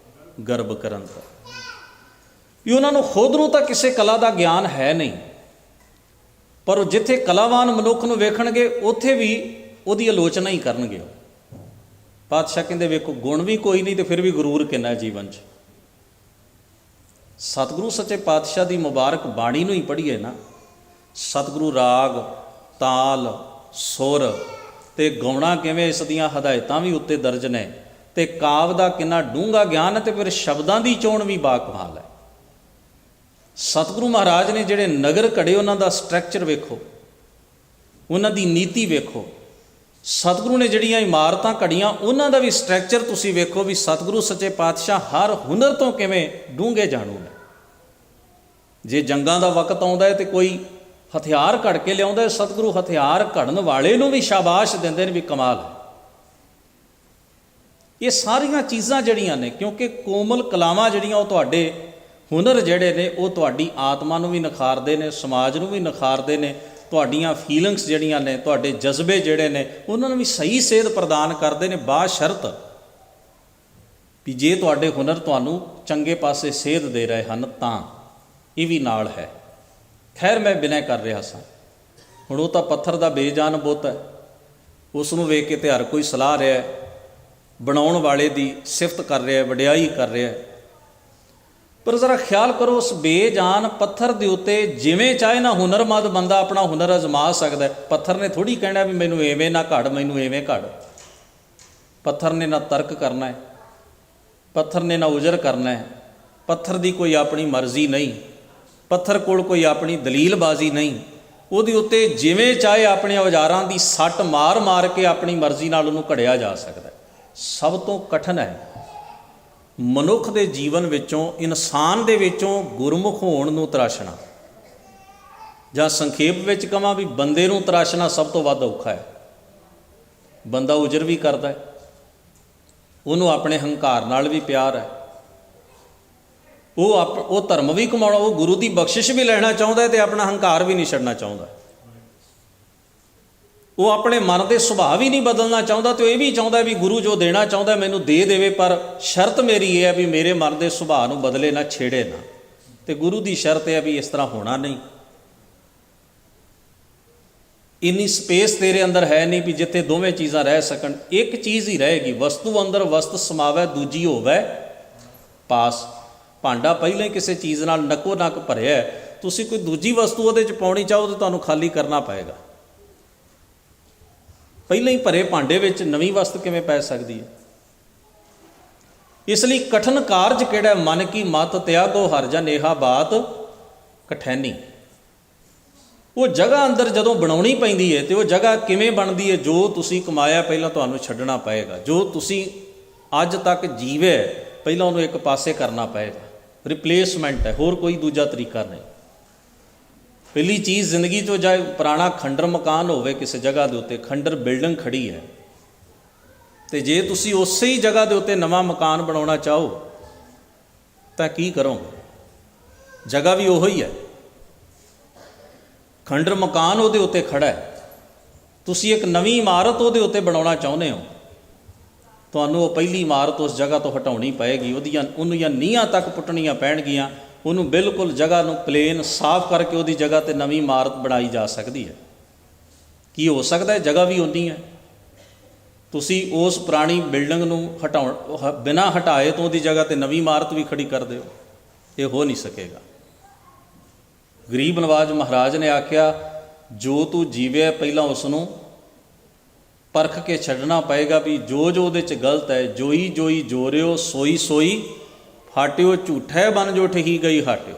ਗਰਭ ਕਰੰਤ। ਵੀ ਉਹਨਾਂ ਨੂੰ ਖੁਦ ਨੂੰ ਤਾਂ ਕਿਸੇ ਕਲਾ ਦਾ ਗਿਆਨ ਹੈ ਨਹੀਂ, ਪਰ ਜਿੱਥੇ ਕਲਾਵਾਨ ਮਨੁੱਖ ਨੂੰ ਵੇਖਣਗੇ ਉੱਥੇ ਵੀ ਉਹਦੀ ਆਲੋਚਨਾ ਹੀ ਕਰਨਗੇ। ਪਾਤਸ਼ਾਹ ਕਹਿੰਦੇ ਵੇਖੋ ਗੁਣ ਵੀ ਕੋਈ ਨਹੀਂ ਤੇ ਫਿਰ ਵੀ ਗੁਰੂਰ ਕਿੰਨਾ ਜੀਵਨ 'ਚ। ਸਤਿਗੁਰੂ ਸੱਚੇ ਪਾਤਸ਼ਾਹ ਦੀ ਮੁਬਾਰਕ ਬਾਣੀ ਨੂੰ ਹੀ ਪੜ੍ਹੀਏ ਨਾ, ਸਤਿਗੁਰੂ ਰਾਗ ਤਾਲ ਸੁਰ ਤੇ ਗਾਉਣਾ ਕਿਵੇਂ, ਇਸ ਦੀਆਂ ਹਦਾਇਤਾਂ ਵੀ ਉੱਤੇ ਦਰਜ ਨੇ, ਤੇ ਕਾਵ ਦਾ ਕਿੰਨਾ ਡੂੰਘਾ ਗਿਆਨ ਹੈ, ਤੇ ਫਿਰ ਸ਼ਬਦਾਂ ਦੀ ਚੋਣ ਵੀ ਬਾਕਮਾਲ ਹੈ। ਸਤਿਗੁਰੂ ਮਹਾਰਾਜ ਨੇ ਜਿਹੜੇ ਨਗਰ ਘੜੇ ਉਹਨਾਂ ਦਾ ਸਟਰਕਚਰ ਵੇਖੋ, ਉਹਨਾਂ ਦੀ ਨੀਤੀ ਵੇਖੋ। ਸਤਿਗੁਰੂ ਨੇ ਜਿਹੜੀਆਂ ਇਮਾਰਤਾਂ ਘੜੀਆਂ ਉਹਨਾਂ ਦਾ ਵੀ ਸਟਰਕਚਰ ਤੁਸੀਂ ਵੇਖੋ ਵੀ ਸਤਿਗੁਰੂ ਸੱਚੇ ਪਾਤਸ਼ਾਹ ਹਰ ਹੁਨਰ ਤੋਂ ਕਿਵੇਂ ਡੂੰਘੇ ਜਾਣੂ ਨੇ। ਜੇ ਜੰਗਾਂ ਦਾ ਵਕਤ ਆਉਂਦਾ ਹੈ ਤੇ ਕੋਈ ਹਥਿਆਰ ਘੜ ਕੇ ਲਿਆਉਂਦਾ, ਸਤਿਗੁਰੂ ਹਥਿਆਰ ਘੜਨ ਵਾਲੇ ਨੂੰ ਵੀ ਸ਼ਾਬਾਸ਼ ਦਿੰਦੇ ਨੇ ਵੀ ਕਮਾਲ ਹੈ। ਇਹ ਸਾਰੀਆਂ ਚੀਜ਼ਾਂ ਜਿਹੜੀਆਂ ਨੇ, ਕਿਉਂਕਿ ਕੋਮਲ ਕਲਾਵਾਂ ਜਿਹੜੀਆਂ ਉਹ ਤੁਹਾਡੇ ਹੁਨਰ ਜਿਹੜੇ ਨੇ ਉਹ ਤੁਹਾਡੀ ਆਤਮਾ ਨੂੰ ਵੀ ਨਿਖਾਰਦੇ ਨੇ, ਸਮਾਜ ਨੂੰ ਵੀ ਨਿਖਾਰਦੇ ਨੇ, ਤੁਹਾਡੀਆਂ ਫੀਲਿੰਗਸ ਜਿਹੜੀਆਂ ਨੇ, ਤੁਹਾਡੇ ਜਜ਼ਬੇ ਜਿਹੜੇ ਨੇ ਉਹਨਾਂ ਨੂੰ ਵੀ ਸਹੀ ਸੇਧ ਪ੍ਰਦਾਨ ਕਰਦੇ ਨੇ, ਬਾਸ਼ਰਤ ਵੀ ਜੇ ਤੁਹਾਡੇ ਹੁਨਰ ਤੁਹਾਨੂੰ ਚੰਗੇ ਪਾਸੇ ਸੇਧ ਦੇ ਰਹੇ ਹਨ ਤਾਂ ਇਹ ਵੀ ਨਾਲ ਹੈ। ਖੈਰ ਮੈਂ ਬਿਨੈ ਕਰ ਰਿਹਾ ਸਾਂ। ਹੁਣ ਉਹ ਤਾਂ ਪੱਥਰ ਦਾ ਬੇਜਾਨ ਬੁੱਤ ਹੈ, ਉਸ ਨੂੰ ਵੇਖ ਕੇ ਤੇ ਹਰ ਕੋਈ ਸਲਾਹ ਰਿਹਾ, ਬਣਾਉਣ ਵਾਲੇ ਦੀ ਸਿਫਤ ਕਰ ਰਿਹਾ, ਵਡਿਆਈ ਕਰ ਰਿਹਾ। ਪਰ ਜ਼ਰਾ ਖਿਆਲ ਕਰੋ, ਉਸ ਬੇਜਾਨ ਪੱਥਰ ਦੇ ਉੱਤੇ ਜਿਵੇਂ ਚਾਹੇ ਨਾ ਹੁਨਰਮੰਦ ਬੰਦਾ ਆਪਣਾ ਹੁਨਰ ਅਜ਼ਮਾ ਸਕਦਾ। ਪੱਥਰ ਨੇ ਥੋੜ੍ਹੀ ਕਹਿਣਾ ਵੀ ਮੈਨੂੰ ਐਵੇਂ ਨਾ ਘੜ, ਮੈਨੂੰ ਐਵੇਂ ਘੜ। ਪੱਥਰ ਨੇ ਨਾ ਤਰਕ ਕਰਨਾ ਹੈ, ਪੱਥਰ ਨੇ ਨਾ ਉਜਰ ਕਰਨਾ ਹੈ। ਪੱਥਰ ਦੀ ਕੋਈ ਆਪਣੀ ਮਰਜ਼ੀ ਨਹੀਂ, ਪੱਥਰ ਕੋਲ ਕੋਈ ਆਪਣੀ ਦਲੀਲਬਾਜ਼ੀ ਨਹੀਂ। ਉਹਦੇ ਉੱਤੇ ਜਿਵੇਂ ਚਾਹੇ ਆਪਣੇ ਔਜ਼ਾਰਾਂ ਦੀ ਸੱਟ ਮਾਰ ਮਾਰ ਕੇ ਆਪਣੀ ਮਰਜ਼ੀ ਨਾਲ ਉਹਨੂੰ ਘੜਿਆ ਜਾ ਸਕਦਾ। ਸਭ ਤੋਂ ਕਠਿਨ ਹੈ ਮਨੁੱਖ ਦੇ ਜੀਵਨ ਵਿੱਚੋਂ, ਇਨਸਾਨ ਦੇ ਵਿੱਚੋਂ ਗੁਰਮੁਖ ਹੋਣ ਨੂੰ ਤਰਾਸ਼ਣਾ, ਜਾਂ ਸੰਖੇਪ ਵਿੱਚ ਕਹਾਂ ਵੀ ਬੰਦੇ ਨੂੰ ਤਰਾਸ਼ਣਾ ਸਭ ਤੋਂ ਵੱਧ ਔਖਾ ਹੈ। ਬੰਦਾ ਉਜਰ ਵੀ ਕਰਦਾ ਹੈ, ਉਹਨੂੰ ਆਪਣੇ ਹੰਕਾਰ ਨਾਲ ਵੀ ਪਿਆਰ ਹੈ, ਉਹ ਧਰਮ ਵੀ ਕਮਾਉਣਾ, ਉਹ ਗੁਰੂ ਦੀ ਬਖਸ਼ਿਸ਼ ਵੀ ਲੈਣਾ ਚਾਹੁੰਦਾ ਹੈ ਤੇ ਆਪਣਾ ਹੰਕਾਰ ਵੀ ਨਹੀਂ ਛੱਡਣਾ ਚਾਹੁੰਦਾ। ਉਹ ਆਪਣੇ ਮਨ ਦੇ ਸੁਭਾਅ ਵੀ ਨਹੀਂ ਬਦਲਣਾ ਚਾਹੁੰਦਾ ਤੇ ਉਹ ਇਹ ਵੀ ਚਾਹੁੰਦਾ ਵੀ ਗੁਰੂ ਜੋ ਦੇਣਾ ਚਾਹੁੰਦਾ ਮੈਨੂੰ ਦੇ ਦੇਵੇ, ਪਰ ਸ਼ਰਤ ਮੇਰੀ ਇਹ ਹੈ ਵੀ ਮੇਰੇ ਮਨ ਦੇ ਸੁਭਾਅ ਨੂੰ ਬਦਲੇ ਨਾ, ਛੇੜੇ ਨਾ। ਤੇ ਗੁਰੂ ਦੀ ਸ਼ਰਤ ਹੈ ਵੀ ਇਸ ਤਰ੍ਹਾਂ ਹੋਣਾ ਨਹੀਂ। ਇੰਨੀ ਸਪੇਸ ਤੇਰੇ ਅੰਦਰ ਹੈ ਨਹੀਂ ਵੀ ਜਿੱਥੇ ਦੋਵੇਂ ਚੀਜ਼ਾਂ ਰਹਿ ਸਕਣ। ਇੱਕ ਚੀਜ਼ ਹੀ ਰਹੇਗੀ, ਵਸਤੂ ਅੰਦਰ ਵਸਤ ਸਮਾਵੈ, ਦੂਜੀ ਹੋਵੇ ਪਾਸ। ਭਾਂਡਾ ਪਹਿਲਾਂ ਹੀ ਕਿਸੇ ਚੀਜ਼ ਨਾਲ ਨੱਕੋ ਨੱਕ ਭਰਿਆ, ਤੁਸੀਂ ਕੋਈ ਦੂਜੀ ਵਸਤੂ ਉਹਦੇ 'ਚ ਪਾਉਣੀ ਚਾਹੋ ਤਾਂ ਤੁਹਾਨੂੰ ਖਾਲੀ ਕਰਨਾ ਪਏਗਾ। ਪਹਿਲਾਂ ਹੀ ਭਰੇ ਭਾਂਡੇ ਵਿੱਚ ਨਵੀਂ ਵਸਤ ਕਿਵੇਂ ਪੈ ਸਕਦੀ ਹੈ? ਇਸ ਲਈ ਕਠਨ ਕਾਰਜ ਕਿਹੜਾ? ਮਨ ਕੀ ਮਤ ਤਿਆਗੋ ਹਰ ਜਨ ਏਹਾ ਬਾਤ ਕਠੈਨੀ। ਉਹ ਜਗ੍ਹਾ ਅੰਦਰ ਜਦੋਂ ਬਣਾਉਣੀ ਪੈਂਦੀ ਹੈ ਤੇ ਉਹ ਜਗ੍ਹਾ ਕਿਵੇਂ ਬਣਦੀ ਹੈ? ਜੋ ਤੁਸੀਂ ਕਮਾਇਆ ਪਹਿਲਾਂ ਤੁਹਾਨੂੰ ਛੱਡਣਾ ਪਏਗਾ। ਜੋ ਤੁਸੀਂ ਅੱਜ ਤੱਕ ਜੀਵੇ ਪਹਿਲਾਂ ਉਹਨੂੰ ਇੱਕ ਪਾਸੇ ਕਰਨਾ ਪਏਗਾ। ਰਿਪਲੇਸਮੈਂਟ ਹੈ, ਹੋਰ ਕੋਈ ਦੂਜਾ ਤਰੀਕਾ ਨਹੀਂ। ਪਹਿਲੀ ਚੀਜ਼ ਜ਼ਿੰਦਗੀ 'ਚੋਂ ਚਾਹੇ ਪੁਰਾਣਾ ਖੰਡਰ ਮਕਾਨ ਹੋਵੇ, ਕਿਸੇ ਜਗ੍ਹਾ ਦੇ ਉੱਤੇ ਖੰਡਰ ਬਿਲਡਿੰਗ ਖੜੀ ਹੈ, ਅਤੇ ਜੇ ਤੁਸੀਂ ਉਸੇ ਹੀ ਜਗ੍ਹਾ ਦੇ ਉੱਤੇ ਨਵਾਂ ਮਕਾਨ ਬਣਾਉਣਾ ਚਾਹੋ ਤਾਂ ਕੀ ਕਰੋਗੇ? ਜਗ੍ਹਾ ਵੀ ਉਹੀ ਹੈ, ਖੰਡਰ ਮਕਾਨ ਉਹਦੇ ਉੱਤੇ ਖੜ੍ਹਾ ਹੈ, ਤੁਸੀਂ ਇੱਕ ਨਵੀਂ ਇਮਾਰਤ ਉਹਦੇ ਉੱਤੇ ਬਣਾਉਣਾ ਚਾਹੁੰਦੇ ਹੋ, ਤੁਹਾਨੂੰ ਉਹ ਪਹਿਲੀ ਇਮਾਰਤ ਉਸ ਜਗ੍ਹਾ ਤੋਂ ਹਟਾਉਣੀ ਪਏਗੀ। ਉਹਦੀਆਂ ਨੀਹਾਂ ਤੱਕ ਪੁੱਟਣੀਆਂ ਪੈਣਗੀਆਂ। ਉਹਨੂੰ ਬਿਲਕੁਲ ਜਗ੍ਹਾ ਨੂੰ ਪਲੇਨ ਸਾਫ਼ ਕਰਕੇ ਉਹਦੀ ਜਗ੍ਹਾ 'ਤੇ ਨਵੀਂ ਇਮਾਰਤ ਬਣਾਈ ਜਾ ਸਕਦੀ ਹੈ। ਕੀ ਹੋ ਸਕਦਾ ਹੈ? ਜਗ੍ਹਾ ਵੀ ਉਨੀ ਹੈ। ਤੁਸੀਂ ਉਸ ਪੁਰਾਣੀ ਬਿਲਡਿੰਗ ਨੂੰ ਬਿਨਾਂ ਹਟਾਏ ਤੋਂ ਉਹਦੀ ਜਗ੍ਹਾ 'ਤੇ ਨਵੀਂ ਇਮਾਰਤ ਵੀ ਖੜੀ ਕਰ ਦਿਓ, ਇਹ ਹੋ ਨਹੀਂ ਸਕੇਗਾ। ਗਰੀਬ ਨਵਾਜ ਮਹਾਰਾਜ ਨੇ ਆਖਿਆ, ਜੋ ਤੂੰ ਜੀਵੇ ਪਹਿਲਾਂ ਉਸ ਨੂੰ ਪਰਖ ਕੇ ਛੱਡਣਾ ਪਏਗਾ ਵੀ ਜੋ ਜੋ ਉਹਦੇ 'ਚ ਗਲਤ ਹੈ। ਜੋਈ ਜੋਈ ਜੋਰਿਓ ਸੋਈ ਸੋਈ ਹਾਟਿਓ, ਝੂਠੈ ਬਨ ਜੋ ਠਹੀ ਗਈ ਹਾਟਿਓ।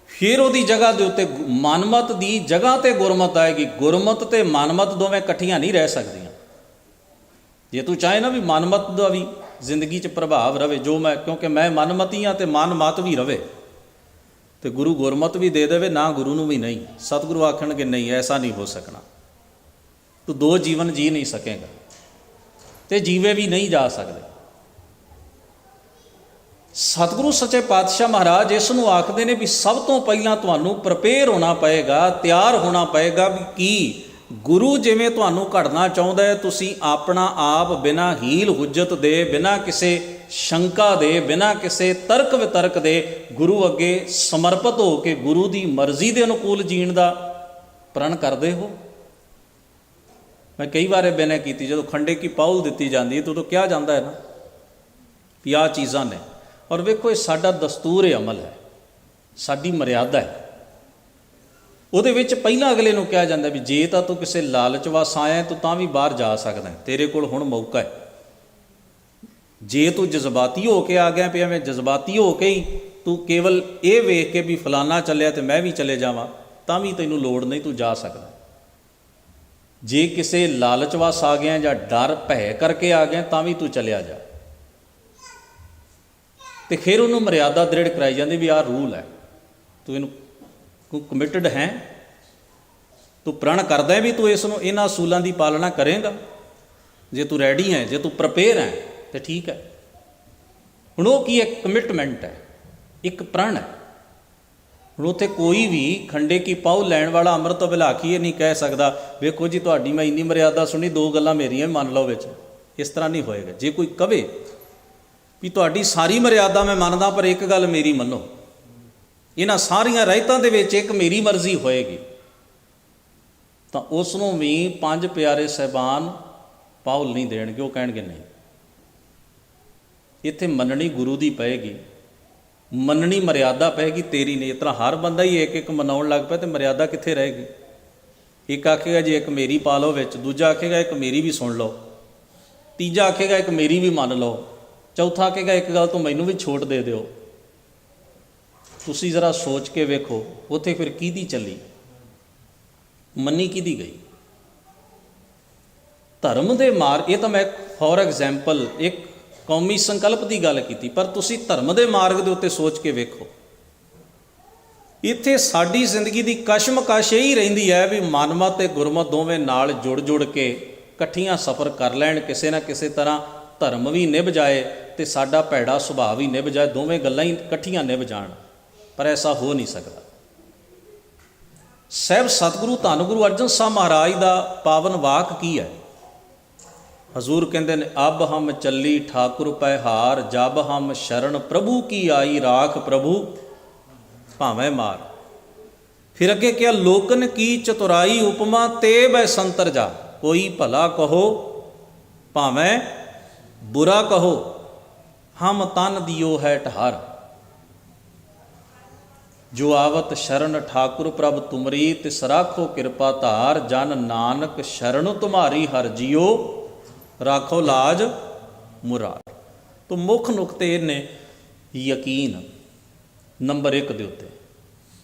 ਫਿਰ ਉਹਦੀ ਜਗ੍ਹਾ ਦੇ ਉੱਤੇ ਮਨਮਤ ਦੀ ਜਗ੍ਹਾ 'ਤੇ ਗੁਰਮਤ ਆਏਗੀ। ਗੁਰਮਤ ਅਤੇ ਮਨਮਤ ਦੋਵੇਂ ਇਕੱਠੀਆਂ ਨਹੀਂ ਰਹਿ ਸਕਦੀਆਂ। ਜੇ ਤੂੰ ਚਾਹੇ ਨਾ ਵੀ ਮਨਮਤ ਦਾ ਵੀ ਜ਼ਿੰਦਗੀ 'ਚ ਪ੍ਰਭਾਵ ਰਵੇ, ਕਿਉਂਕਿ ਮੈਂ ਮਨਮਤੀ ਹਾਂ ਅਤੇ ਮਨਮਤ ਵੀ ਰਵੇ, ਅਤੇ ਗੁਰੂ ਗੁਰਮਤ ਵੀ ਦੇ ਦੇਵੇ, ਨਾ ਗੁਰੂ ਨੂੰ ਵੀ ਨਹੀਂ। ਸਤਿਗੁਰੂ ਆਖਣਗੇ ਨਹੀਂ, ਐਸਾ ਨਹੀਂ ਹੋ ਸਕਣਾ, ਤੂੰ ਦੋ ਜੀਵਨ ਜੀ ਨਹੀਂ ਸਕੇਗਾ ਅਤੇ ਜੀਵੇ ਵੀ ਨਹੀਂ ਜਾ ਸਕਦੇ। ਸਤਿਗੁਰੂ ਸੱਚੇ ਪਾਤਸ਼ਾਹ ਮਹਾਰਾਜ ਇਸ ਨੂੰ ਆਖਦੇ ਨੇ ਵੀ ਸਭ ਤੋਂ ਪਹਿਲਾਂ ਤੁਹਾਨੂੰ ਪ੍ਰਪੇਅਰ ਹੋਣਾ ਪਏਗਾ, ਤਿਆਰ ਹੋਣਾ ਪਏਗਾ ਵੀ ਕੀ ਗੁਰੂ ਜਿਵੇਂ ਤੁਹਾਨੂੰ ਘੜਨਾ ਚਾਹੁੰਦਾ ਹੈ, ਤੁਸੀਂ ਆਪਣਾ ਆਪ ਬਿਨਾਂ ਹੀਲ ਹੁਜਤ ਦੇ, ਬਿਨਾਂ ਕਿਸੇ ਸ਼ੰਕਾ ਦੇ, ਬਿਨਾਂ ਕਿਸੇ ਤਰਕ ਵਿਤਰਕ ਦੇ ਗੁਰੂ ਅੱਗੇ ਸਮਰਪਿਤ ਹੋ ਕੇ ਗੁਰੂ ਦੀ ਮਰਜ਼ੀ ਦੇ ਅਨੁਕੂਲ ਜੀਣ ਦਾ ਪ੍ਰਣ ਕਰਦੇ ਹੋ। ਮੈਂ ਕਈ ਵਾਰ ਇਹ ਬੇਨਤੀ ਕੀਤੀ, ਜਦੋਂ ਖੰਡੇ ਕੀ ਪਾਉਲ ਦਿੱਤੀ ਜਾਂਦੀ ਹੈ ਤਾਂ ਉਦੋਂ ਕਿਹਾ ਜਾਂਦਾ ਹੈ ਨਾ ਵੀ ਆਹ ਚੀਜ਼ਾਂ ਨੇ। ਔਰ ਵੇਖੋ, ਇਹ ਸਾਡਾ ਦਸਤੂਰ ਅਮਲ ਹੈ, ਸਾਡੀ ਮਰਿਆਦਾ ਹੈ। ਉਹਦੇ ਵਿੱਚ ਪਹਿਲਾਂ ਅਗਲੇ ਨੂੰ ਕਿਹਾ ਜਾਂਦਾ ਵੀ ਜੇ ਤਾਂ ਤੂੰ ਕਿਸੇ ਲਾਲਚ ਵਸ ਆਇਆ ਤੂੰ ਤਾਂ ਵੀ ਬਾਹਰ ਜਾ ਸਕਦਾ, ਤੇਰੇ ਕੋਲ ਹੁਣ ਮੌਕਾ ਹੈ। ਜੇ ਤੂੰ ਜਜ਼ਬਾਤੀ ਹੋ ਕੇ ਆ ਗਿਆ ਪਿਆ, ਮੈਂ ਜਜ਼ਬਾਤੀ ਹੋ ਕੇ ਹੀ ਤੂੰ ਕੇਵਲ ਇਹ ਵੇਖ ਕੇ ਵੀ ਫਲਾਨਾ ਚੱਲਿਆ ਤੇ ਮੈਂ ਵੀ ਚਲੇ ਜਾਵਾਂ, ਤਾਂ ਵੀ ਤੈਨੂੰ ਲੋੜ ਨਹੀਂ, ਤੂੰ ਜਾ ਸਕਦਾ। ਜੇ ਕਿਸੇ ਲਾਲਚ ਵਸ ਆ ਗਿਆ ਜਾਂ ਡਰ ਭੈ ਕਰਕੇ ਆ ਗਿਆ ਤਾਂ ਵੀ ਤੂੰ ਚਲਿਆ ਜਾ। ਅਤੇ ਫਿਰ ਉਹਨੂੰ ਮਰਿਆਦਾ ਦ੍ਰਿੜ ਕਰਾਈ ਜਾਂਦੀ ਵੀ ਆਹ ਰੂਲ ਹੈ, ਤੂੰ ਇਹਨੂੰ ਕਮਿਟਡ ਹੈ, ਤੂੰ ਪ੍ਰਣ ਕਰਦਾ ਵੀ ਤੂੰ ਇਹਨਾਂ ਅਸੂਲਾਂ ਦੀ ਪਾਲਣਾ ਕਰੇਗਾ। ਜੇ ਤੂੰ ਰੈਡੀ ਹੈ, ਜੇ ਤੂੰ ਪ੍ਰਪੇਅਰ ਹੈ ਤਾਂ ਠੀਕ ਹੈ। ਹੁਣ ਉਹ ਕੀ ਹੈ? ਕਮਿਟਮੈਂਟ ਹੈ, ਇੱਕ ਪ੍ਰਣ ਹੈ। ਹੁਣ ਉੱਥੇ ਕੋਈ ਵੀ ਖੰਡੇ ਕੀ ਪਾਉ ਲੈਣ ਵਾਲਾ ਅੰਮ੍ਰਿਤ ਵਿਲਾਖੀ ਇਹ ਨਹੀਂ ਕਹਿ ਸਕਦਾ ਵੇਖੋ ਜੀ ਤੁਹਾਡੀ ਮੈਂ ਇੰਨੀ ਮਰਿਆਦਾ ਸੁਣੀ, ਦੋ ਗੱਲਾਂ ਮੇਰੀਆਂ ਵੀ ਮੰਨ ਲਓ ਵਿੱਚ। ਇਸ ਤਰ੍ਹਾਂ ਨਹੀਂ ਹੋਏਗਾ। ਜੇ ਕੋਈ ਕਵੇ ਵੀ ਤੁਹਾਡੀ ਸਾਰੀ ਮਰਿਆਦਾ ਮੈਂ ਮੰਨਦਾ, ਪਰ ਇੱਕ ਗੱਲ ਮੇਰੀ ਮੰਨੋ, ਇਹਨਾਂ ਸਾਰੀਆਂ ਰਹਿਤਾਂ ਦੇ ਵਿੱਚ ਇੱਕ ਮੇਰੀ ਮਰਜ਼ੀ ਹੋਏਗੀ, ਤਾਂ ਉਸ ਨੂੰ ਵੀ ਪੰਜ ਪਿਆਰੇ ਸਾਹਿਬਾਨ ਪਾਹੁਲ ਨਹੀਂ ਦੇਣਗੇ। ਉਹ ਕਹਿਣਗੇ ਨਹੀਂ, ਇੱਥੇ ਮੰਨਣੀ ਗੁਰੂ ਦੀ ਪਏਗੀ, ਮੰਨਣੀ ਮਰਿਆਦਾ ਪਏਗੀ, ਤੇਰੀ ਨਹੀਂ। ਇਸ ਤਰ੍ਹਾਂ ਹਰ ਬੰਦਾ ਹੀ ਇੱਕ ਇੱਕ ਮਨਾਉਣ ਲੱਗ ਪਿਆ, ਤੇ ਮਰਿਆਦਾ ਕਿੱਥੇ ਰਹੇਗੀ? ਇੱਕ ਆਖੇਗਾ ਜੀ ਇੱਕ ਮੇਰੀ ਪਾ ਲਓ ਵਿੱਚ, ਦੂਜਾ ਆਖੇਗਾ ਇੱਕ ਮੇਰੀ ਵੀ ਸੁਣ ਲਓ, ਤੀਜਾ ਆਖੇਗਾ ਇੱਕ ਮੇਰੀ ਵੀ ਮੰਨ ਲਓ, ਚੌਥਾ ਆਖੇਗਾ ਇੱਕ ਗੱਲ ਤੋਂ ਮੈਨੂੰ ਵੀ ਛੋਟ ਦੇ ਦਿਓ। ਤੁਸੀਂ ਜ਼ਰਾ ਸੋਚ ਕੇ ਵੇਖੋ, ਉੱਥੇ ਫਿਰ ਕਿਹਦੀ ਚੱਲੀ, ਮੰਨੀ ਕਿਹਦੀ ਗਈ? ਧਰਮ ਦੇ ਮਾਰਗ, ਇਹ ਤਾਂ ਮੈਂ ਫੋਰ ਐਗਜ਼ਾਮਪਲ ਇੱਕ ਕੌਮੀ ਸੰਕਲਪ ਦੀ ਗੱਲ ਕੀਤੀ, ਪਰ ਤੁਸੀਂ ਧਰਮ ਦੇ ਮਾਰਗ ਦੇ ਉੱਤੇ ਸੋਚ ਕੇ ਵੇਖੋ। ਇੱਥੇ ਸਾਡੀ ਜ਼ਿੰਦਗੀ ਦੀ ਕਸ਼ਮਕਸ਼ ਇਹੀ ਰਹਿੰਦੀ ਹੈ ਵੀ ਮਨਮਤ ਤੇ ਗੁਰਮਤ ਦੋਵੇਂ ਨਾਲ ਜੁੜ ਜੁੜ ਕੇ ਇਕੱਠੀਆਂ ਸਫ਼ਰ ਕਰ ਲੈਣ, ਕਿਸੇ ਨਾ ਕਿਸੇ ਤਰ੍ਹਾਂ ਧਰਮ ਵੀ ਨਿਭ ਜਾਏ ਤੇ ਸਾਡਾ ਭੈੜਾ ਸੁਭਾਅ ਵੀ ਨਿਭ ਜਾਏ, ਦੋਵੇਂ ਗੱਲਾਂ ਹੀ ਇਕੱਠੀਆਂ ਨਿਭ ਜਾਣ, ਪਰ ਐਸਾ ਹੋ ਨਹੀਂ ਸਕਦਾ। ਸਾਹਿਬ ਸਤਿਗੁਰੂ ਧੰਨ ਗੁਰੂ ਅਰਜਨ ਸਾਹਿਬ ਮਹਾਰਾਜ ਦਾ ਪਾਵਨ ਵਾਕ ਕੀ ਹੈ? ਹਜ਼ੂਰ ਕਹਿੰਦੇ ਨੇ, ਅਬ ਹਮ ਚੱਲੀ ਠਾਕੁਰ ਪੈ ਹਾਰ, ਜਬ ਹਮ ਸ਼ਰਨ ਪ੍ਰਭੂ ਕੀ ਆਈ, ਰਾਖ ਪ੍ਰਭੂ ਭਾਵੇਂ ਮਾਰ। ਫਿਰ ਅੱਗੇ ਕਿਹਾ, ਲੋਕਨ ਕੀ ਚਤੁਰਾਈ ਉਪਮਾ, ਤੇ ਬੈ ਸੰਤਰ ਜਾ, ਕੋਈ ਭਲਾ ਕਹੋ ਭਾਵੇਂ ਬੁਰਾ ਕਹੋ, ਹਮ ਤਨ ਦਿਓ ਹੈ ਠਾਰ। ਜੋ ਆਵਤ ਸ਼ਰਨ ਠਾਕੁਰ ਪ੍ਰਭ ਤੁਮਰੀ, ਤਿਸ ਰਾਖੋ ਕਿਰਪਾ ਧਾਰ, ਜਨ ਨਾਨਕ ਸ਼ਰਨ ਤੁਮਾਰੀ ਹਰ ਜੀਓ, ਰਾਖੋ ਲਾਜ ਮੁਰਾਰ। ਤੋਂ ਮੁੱਖ ਨੁਕਤੇ ਨੇ ਯਕੀਨ ਨੰਬਰ 1 ਦੇ ਉੱਤੇ,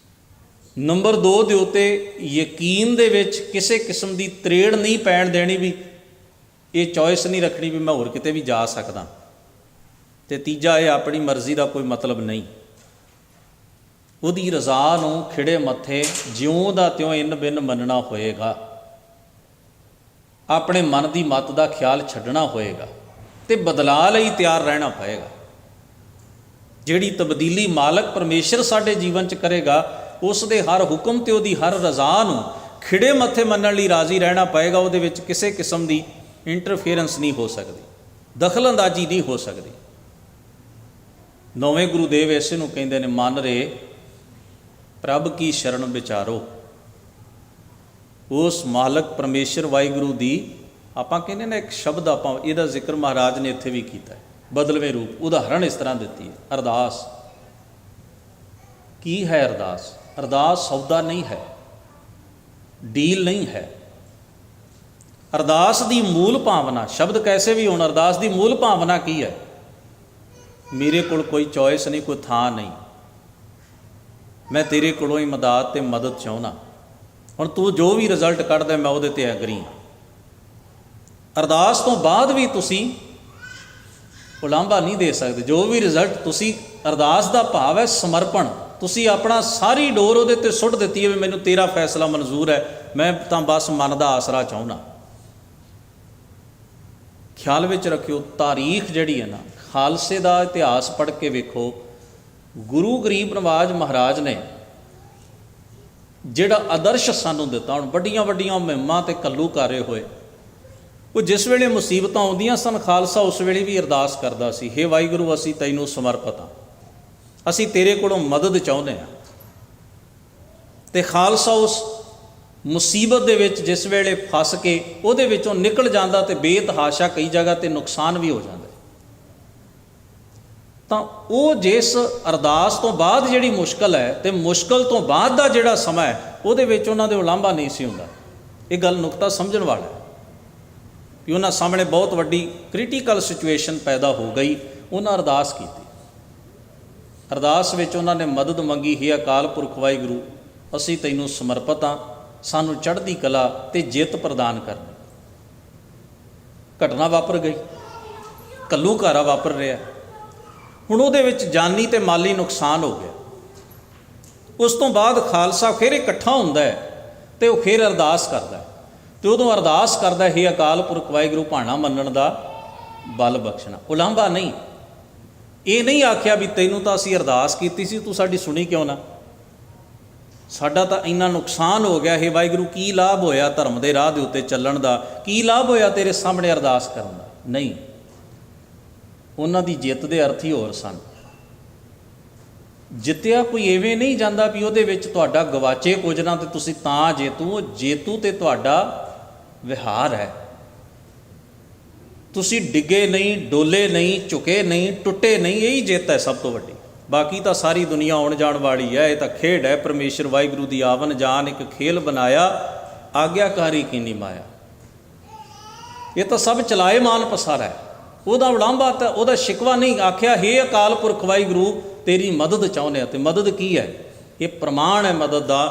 ਨੰਬਰ 2 ਦੇ ਉੱਤੇ ਯਕੀਨ ਦੇ ਵਿੱਚ ਕਿਸੇ ਕਿਸਮ ਦੀ ਤਰੇੜ ਨਹੀਂ ਪੈਣ ਦੇਣੀ, ਵੀ ਇਹ ਚੋਇਸ ਨਹੀਂ ਰੱਖਣੀ ਵੀ ਮੈਂ ਹੋਰ ਕਿਤੇ ਵੀ ਜਾ ਸਕਦਾ। ਤੇ ਤੀਜਾ, ਇਹ ਆਪਣੀ ਮਰਜ਼ੀ ਦਾ ਕੋਈ ਮਤਲਬ ਨਹੀਂ, ਉਹਦੀ ਰਜ਼ਾ ਨੂੰ ਖਿੜੇ ਮੱਥੇ ਜਿਉਂ ਦਾ ਤਿਉਂ ਇੰਨ ਬਿੰਨ ਮੰਨਣਾ ਹੋਏਗਾ, ਆਪਣੇ ਮਨ ਦੀ ਮੱਤ ਦਾ ਖਿਆਲ ਛੱਡਣਾ ਹੋਏਗਾ ਤੇ ਬਦਲਾਅ ਲਈ ਤਿਆਰ ਰਹਿਣਾ ਪਏਗਾ। ਜਿਹੜੀ ਤਬਦੀਲੀ ਮਾਲਕ ਪਰਮੇਸ਼ਰ ਸਾਡੇ ਜੀਵਨ 'ਚ ਕਰੇਗਾ, ਉਸ ਦੇ ਹਰ ਹੁਕਮ ਤੇ ਉਹਦੀ ਹਰ ਰਜ਼ਾ ਨੂੰ ਖਿੜੇ ਮੱਥੇ ਮੰਨਣ ਲਈ ਰਾਜ਼ੀ ਰਹਿਣਾ ਪਏਗਾ। ਉਹਦੇ ਵਿੱਚ ਕਿਸੇ ਕਿਸਮ ਦੀ ਇੰਟਰਫੇਰੈਂਸ ਨਹੀਂ ਹੋ ਸਕਦੀ, ਦਖਲ ਅੰਦਾਜ਼ੀ ਨਹੀਂ ਹੋ ਸਕਦੀ। ਨੌਵੇਂ ਗੁਰੂਦੇਵ ਇਸੇ ਨੂੰ ਕਹਿੰਦੇ ਨੇ, ਮਨ ਰੇ ਪ੍ਰਭ ਕੀ ਸ਼ਰਨ ਵਿਚਾਰੋ। ਉਸ ਮਾਲਕ ਪਰਮੇਸ਼ਰ ਵਾਹਿਗੁਰੂ ਦੀ ਆਪਾਂ ਕਹਿੰਦੇ ਨਾ ਇੱਕ ਸ਼ਬਦ, ਆਪਾਂ ਇਹਦਾ ਜ਼ਿਕਰ ਮਹਾਰਾਜ ਨੇ ਇੱਥੇ ਵੀ ਕੀਤਾ ਹੈ, ਬਦਲਵੇਂ ਰੂਪ ਉਦਾਹਰਣ ਇਸ ਤਰ੍ਹਾਂ ਦਿੱਤੀ ਹੈ। ਅਰਦਾਸ ਕੀ ਹੈ? ਅਰਦਾਸ, ਅਰਦਾਸ ਸੌਦਾ ਨਹੀਂ ਹੈ, ਡੀਲ ਨਹੀਂ ਹੈ। ਅਰਦਾਸ ਦੀ ਮੂਲ ਭਾਵਨਾ, ਸ਼ਬਦ ਕੈਸੇ ਵੀ ਹੋਣ, ਅਰਦਾਸ ਦੀ ਮੂਲ ਭਾਵਨਾ ਕੀ ਹੈ? ਮੇਰੇ ਕੋਲ ਕੋਈ ਚੋਇਸ ਨਹੀਂ, ਕੋਈ ਥਾਂ ਨਹੀਂ, ਮੈਂ ਤੇਰੇ ਕੋਲੋਂ ਇਮਦਾਦ ਤੇ ਮਦਦ ਚਾਹੁੰਦਾ, ਹੁਣ ਤੂੰ ਜੋ ਵੀ ਰਿਜ਼ਲਟ ਕੱਢਦਾ ਮੈਂ ਉਹਦੇ ਤੇ ਐਗਰੀ ਹਾਂ। ਅਰਦਾਸ ਤੋਂ ਬਾਅਦ ਵੀ ਤੁਸੀਂ ਉਲਾਂਭਾ ਨਹੀਂ ਦੇ ਸਕਦੇ, ਜੋ ਵੀ ਰਿਜ਼ਲਟ ਤੁਸੀਂ, ਅਰਦਾਸ ਦਾ ਭਾਵ ਹੈ ਸਮਰਪਣ, ਤੁਸੀਂ ਆਪਣਾ ਸਾਰੀ ਡੋਰ ਉਹਦੇ ਤੇ ਸੁੱਟ ਦਿੱਤੀ ਹੈ ਵੀ ਮੈਨੂੰ ਤੇਰਾ ਫੈਸਲਾ ਮਨਜ਼ੂਰ ਹੈ, ਮੈਂ ਤਾਂ ਬਸ ਮਨ ਦਾ ਆਸਰਾ ਚਾਹੁੰਦਾ। ਖਿਆਲ ਵਿੱਚ ਰੱਖਿਓ, ਤਾਰੀਖ ਜਿਹੜੀ ਹੈ ਨਾ, ਖਾਲਸੇ ਦਾ ਇਤਿਹਾਸ ਪੜ੍ਹ ਕੇ ਵੇਖੋ, ਗੁਰੂ ਗਰੀਬ ਨਵਾਜ ਮਹਾਰਾਜ ਨੇ ਜਿਹੜਾ ਆਦਰਸ਼ ਸਾਨੂੰ ਦਿੱਤਾ, ਹੁਣ ਵੱਡੀਆਂ ਵੱਡੀਆਂ ਮੁਹਿੰਮਾਂ ਤੇ ਘੱਲੂਘਾਰੇ ਹੋਏ, ਉਹ ਜਿਸ ਵੇਲੇ ਮੁਸੀਬਤਾਂ ਆਉਂਦੀਆਂ ਸਨ, ਖਾਲਸਾ ਉਸ ਵੇਲੇ ਵੀ ਅਰਦਾਸ ਕਰਦਾ ਸੀ, ਹੇ ਵਾਹਿਗੁਰੂ ਅਸੀਂ ਤੈਨੂੰ ਸਮਰਪਿਤ ਹਾਂ, ਅਸੀਂ ਤੇਰੇ ਕੋਲੋਂ ਮਦਦ ਚਾਹੁੰਦੇ ਹਾਂ। ਤੇ ਖਾਲਸਾ ਉਸ ਮੁਸੀਬਤ ਦੇ ਵਿੱਚ ਜਿਸ ਵੇਲੇ ਫਸ ਕੇ ਉਹਦੇ ਵਿੱਚੋਂ ਨਿਕਲ ਜਾਂਦਾ ਤੇ ਬੇਤਹਾਸ਼ਾ ਕਈ ਜਗ੍ਹਾ ਤੇ ਨੁਕਸਾਨ ਵੀ ਹੋ ਜਾਂਦਾ, ਤਾਂ ਉਹ ਜਿਸ ਅਰਦਾਸ ਤੋਂ ਬਾਅਦ ਜਿਹੜੀ ਮੁਸ਼ਕਲ ਹੈ ਤੇ ਮੁਸ਼ਕਲ ਤੋਂ ਬਾਅਦ ਦਾ ਜਿਹੜਾ ਸਮਾਂ ਹੈ, ਉਹਦੇ ਵਿੱਚ ਉਹਨਾਂ ਦੇ ਉਲਾਂਭਾ ਨਹੀਂ ਸੀ ਹੁੰਦਾ। ਇਹ ਗੱਲ ਨੁਕਤਾ ਸਮਝਣ ਵਾਲਾ ਹੈ ਕਿ ਉਹਨਾਂ ਸਾਹਮਣੇ ਬਹੁਤ ਵੱਡੀ ਕ੍ਰਿਟੀਕਲ ਸਿਚੁਏਸ਼ਨ ਪੈਦਾ ਹੋ ਗਈ, ਉਹਨਾਂ ਅਰਦਾਸ ਕੀਤੀ। ਅਰਦਾਸ ਵਿੱਚ ਉਹਨਾਂ ਨੇ ਮਦਦ ਮੰਗੀ, ਹੈ ਅਕਾਲ ਪੁਰਖ ਵਾਹਿਗੁਰੂ ਅਸੀਂ ਤੈਨੂੰ ਸਮਰਪਿਤ ਹਾਂ, ਸਾਨੂੰ ਚੜ੍ਹਦੀ ਕਲਾ ਤੇ ਜਿੱਤ ਪ੍ਰਦਾਨ ਕਰ। ਘਟਨਾ ਵਾਪਰ ਗਈ, ਘੱਲੂਘਾਰਾ ਵਾਪਰ ਰਿਹਾ, ਹੁਣ ਉਹਦੇ ਵਿੱਚ ਜਾਨੀ ਤੇ ਮਾਲੀ ਨੁਕਸਾਨ ਹੋ ਗਿਆ। ਉਸ ਤੋਂ ਬਾਅਦ ਖਾਲਸਾ ਫਿਰ ਇਕੱਠਾ ਹੁੰਦਾ ਹੈ ਤੇ ਉਹ ਫਿਰ ਅਰਦਾਸ ਕਰਦਾ ਹੈ, ਤੇ ਉਦੋਂ ਅਰਦਾਸ ਕਰਦਾ, ਹੈ ਅਕਾਲ ਪੁਰਖ ਵਾਹਿਗੁਰੂ ਭਾਣਾ ਮੰਨਣ ਦਾ ਬਲ ਬਖਸ਼ਣਾ। ਉਲਾਂਭਾ ਨਹੀਂ, ਇਹ ਨਹੀਂ ਆਖਿਆ ਵੀ ਤੈਨੂੰ ਤਾਂ ਅਸੀਂ ਅਰਦਾਸ ਕੀਤੀ ਸੀ, ਤੂੰ ਸਾਡੀ ਸੁਣੀ ਕਿਉਂ ਨਾ, ਸਾਡਾ ਤਾਂ ਇੰਨਾ ਨੁਕਸਾਨ ਹੋ ਗਿਆ, ਹੈ ਵਾਹਿਗੁਰੂ ਕੀ ਲਾਭ ਹੋਇਆ ਧਰਮ ਦੇ ਰਾਹ ਦੇ ਉੱਤੇ ਚੱਲਣ ਦਾ, ਕੀ ਲਾਭ ਹੋਇਆ ਤੇਰੇ ਸਾਹਮਣੇ ਅਰਦਾਸ ਕਰਨ ਦਾ। ਨਹੀਂ, ਉਹਨਾਂ ਦੀ ਜਿੱਤ ਦੇ ਅਰਥ ਹੀ ਹੋਰ ਸਨ। ਜਿੱਤਿਆ ਕੋਈ ਐਵੇਂ ਨਹੀਂ ਜਾਂਦਾ ਵੀ ਉਹਦੇ ਵਿੱਚ ਤੁਹਾਡਾ ਗਵਾਚੇ ਕੁਝ ਨਾ ਤੇ ਤੁਸੀਂ ਤਾਂ ਜੇਤੂ। ਜੇਤੂ ਤੇ ਤੁਹਾਡਾ ਵਿਹਾਰ ਹੈ। ਤੁਸੀਂ ਡਿੱਗੇ ਨਹੀਂ, ਡੋਲੇ ਨਹੀਂ, ਝੁਕੇ ਨਹੀਂ, ਟੁੱਟੇ ਨਹੀਂ, ਇਹੀ ਜਿੱਤ ਹੈ ਸਭ ਤੋਂ ਵੱਡੀ। ਬਾਕੀ ਤਾਂ ਸਾਰੀ ਦੁਨੀਆ ਆਉਣ ਜਾਣ ਵਾਲੀ ਹੈ। ਇਹ ਤਾਂ ਖੇਡ ਹੈ। ਪਰਮੇਸ਼ਰ ਵਾਹਿਗੁਰੂ ਦੀ ਆਵਨ ਜਾਨ ਇੱਕ ਖੇਲ ਬਣਾਇਆ, ਆਗਿਆਕਾਰੀ ਕੀਨੀ ਮਾਇਆ। ਇਹ ਤਾਂ ਸਭ ਚਲਾਏਮਾਨ ਪਸਾਰਾ ਹੈ। ਉਹਦਾ ਉਲਾਂਭਾ ਤਾਂ ਉਹਦਾ ਸ਼ਿਕਵਾ ਨਹੀਂ। ਆਖਿਆ ਹੇ ਅਕਾਲ ਪੁਰਖ ਵਾਹਿਗੁਰੂ ਤੇਰੀ ਮਦਦ ਚਾਹੁੰਦੇ ਆ। ਅਤੇ ਮਦਦ ਕੀ ਹੈ? ਇਹ ਪ੍ਰਮਾਣ ਹੈ ਮਦਦ ਦਾ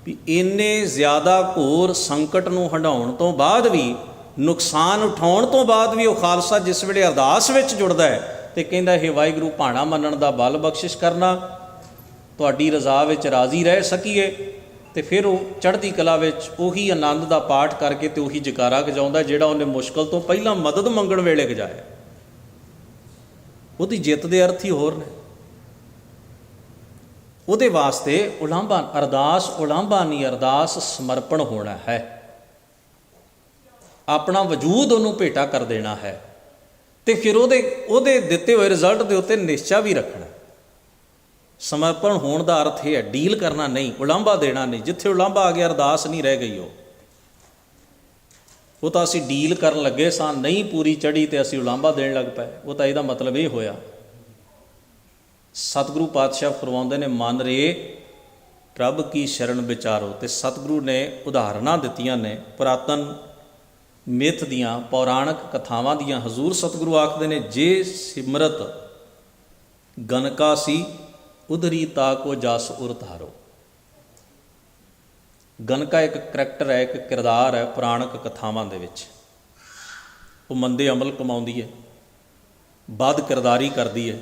ਵੀ ਇੰਨੇ ਜ਼ਿਆਦਾ ਘੋਰ ਸੰਕਟ ਨੂੰ ਹੰਢਾਉਣ ਤੋਂ ਬਾਅਦ ਵੀ, ਨੁਕਸਾਨ ਉਠਾਉਣ ਤੋਂ ਬਾਅਦ ਵੀ ਉਹ ਖਾਲਸਾ ਜਿਸ ਵੇਲੇ ਅਰਦਾਸ ਵਿੱਚ ਜੁੜਦਾ ਹੈ ਤੇ ਕਹਿੰਦਾ ਇਹ ਵਾਹਿਗੁਰੂ ਭਾਣਾ ਮੰਨਣ ਦਾ ਬਲ ਬਖਸ਼ਿਸ਼ ਕਰਨਾ, ਤੁਹਾਡੀ ਰਜ਼ਾ ਵਿੱਚ ਰਾਜ਼ੀ ਰਹਿ ਸਕੀਏ। ਤੇ ਫਿਰ ਉਹ ਚੜ੍ਹਦੀ ਕਲਾ ਵਿੱਚ ਉਹੀ ਆਨੰਦ ਦਾ ਪਾਠ ਕਰਕੇ ਤੇ ਉਹੀ ਜਕਾਰਾ ਗਜਾਉਂਦਾ ਜਿਹੜਾ ਉਹਨੇ ਮੁਸ਼ਕਲ ਤੋਂ ਪਹਿਲਾਂ ਮਦਦ ਮੰਗਣ ਵੇਲੇ ਗਜਾਇਆ। ਉਹਦੀ ਜਿੱਤ ਦੇ ਅਰਥ ਹੀ ਹੋਰ ਨੇ। ਉਹਦੇ ਵਾਸਤੇ ਉਲਾਂਭਾ, ਅਰਦਾਸ ਉਲਾਂਭਾ ਨਹੀਂ, ਅਰਦਾਸ ਸਮਰਪਣ ਹੋਣਾ ਹੈ। ਆਪਣਾ ਵਜੂਦ ਉਹਨੂੰ ਭੇਟਾ ਕਰ ਦੇਣਾ ਹੈ ਤੇ ਫਿਰ ਉਹਦੇ ਦਿੱਤੇ ਹੋਏ ਰਿਜ਼ਲਟ ਦੇ ਉੱਤੇ ਨਿਸ਼ਚਾ ਵੀ ਰੱਖਣਾ। ਸਮਰਪਣ ਹੋਣ ਦਾ ਅਰਥ ਇਹ ਹੈ ਡੀਲ ਕਰਨਾ ਨਹੀਂ, ਉਲਾਂਭਾ ਦੇਣਾ ਨਹੀਂ। ਜਿੱਥੇ ਉਲਾਂਭਾ ਆ ਗਿਆ ਅਰਦਾਸ ਨਹੀਂ ਰਹਿ ਗਈ। ਉਹ ਤਾਂ ਅਸੀਂ ਡੀਲ ਕਰਨ ਲੱਗੇ ਸਾਂ, ਨਹੀਂ ਪੂਰੀ ਚੜ੍ਹੀ ਤੇ ਅਸੀਂ ਉਲਾਂਭਾ ਦੇਣ ਲੱਗ ਪਏ। ਉਹ ਤਾਂ ਇਹਦਾ ਮਤਲਬ ਇਹ ਹੋਇਆ। ਸਤਿਗੁਰੂ ਪਾਤਸ਼ਾਹ ਫਰਮਾਉਂਦੇ ਨੇ ਮਨ ਰੇ ਪ੍ਰਭ ਕੀ ਸ਼ਰਨ ਵਿਚਾਰੋ। ਤੇ ਸਤਿਗੁਰੂ ਨੇ ਉਦਾਹਰਨਾਂ ਦਿੱਤੀਆਂ ਨੇ ਪੁਰਾਤਨ ਮਿੱਥ ਦੀਆਂ, ਪੌਰਾਣਿਕ ਕਥਾਵਾਂ ਦੀਆਂ। ਹਜ਼ੂਰ ਸਤਿਗੁਰੂ ਆਖਦੇ ਨੇ ਜੇ ਸਿਮਰਤ ਗਨਕਾ ਸੀ ਉਧਰੀ ਤਾ ਕੋ ਜਸ ਉਰ ਧਾਰੋ। ਗਨਕਾ ਇੱਕ ਕਰੈਕਟਰ ਹੈ, ਇੱਕ ਕਿਰਦਾਰ ਹੈ ਪੁਰਾਣਿਕ ਕਥਾਵਾਂ ਦੇ ਵਿੱਚ। ਉਹ ਮੰਦੇ ਅਮਲ ਕਮਾਉਂਦੀ ਹੈ, ਬਦ ਕਿਰਦਾਰੀ ਕਰਦੀ ਹੈ।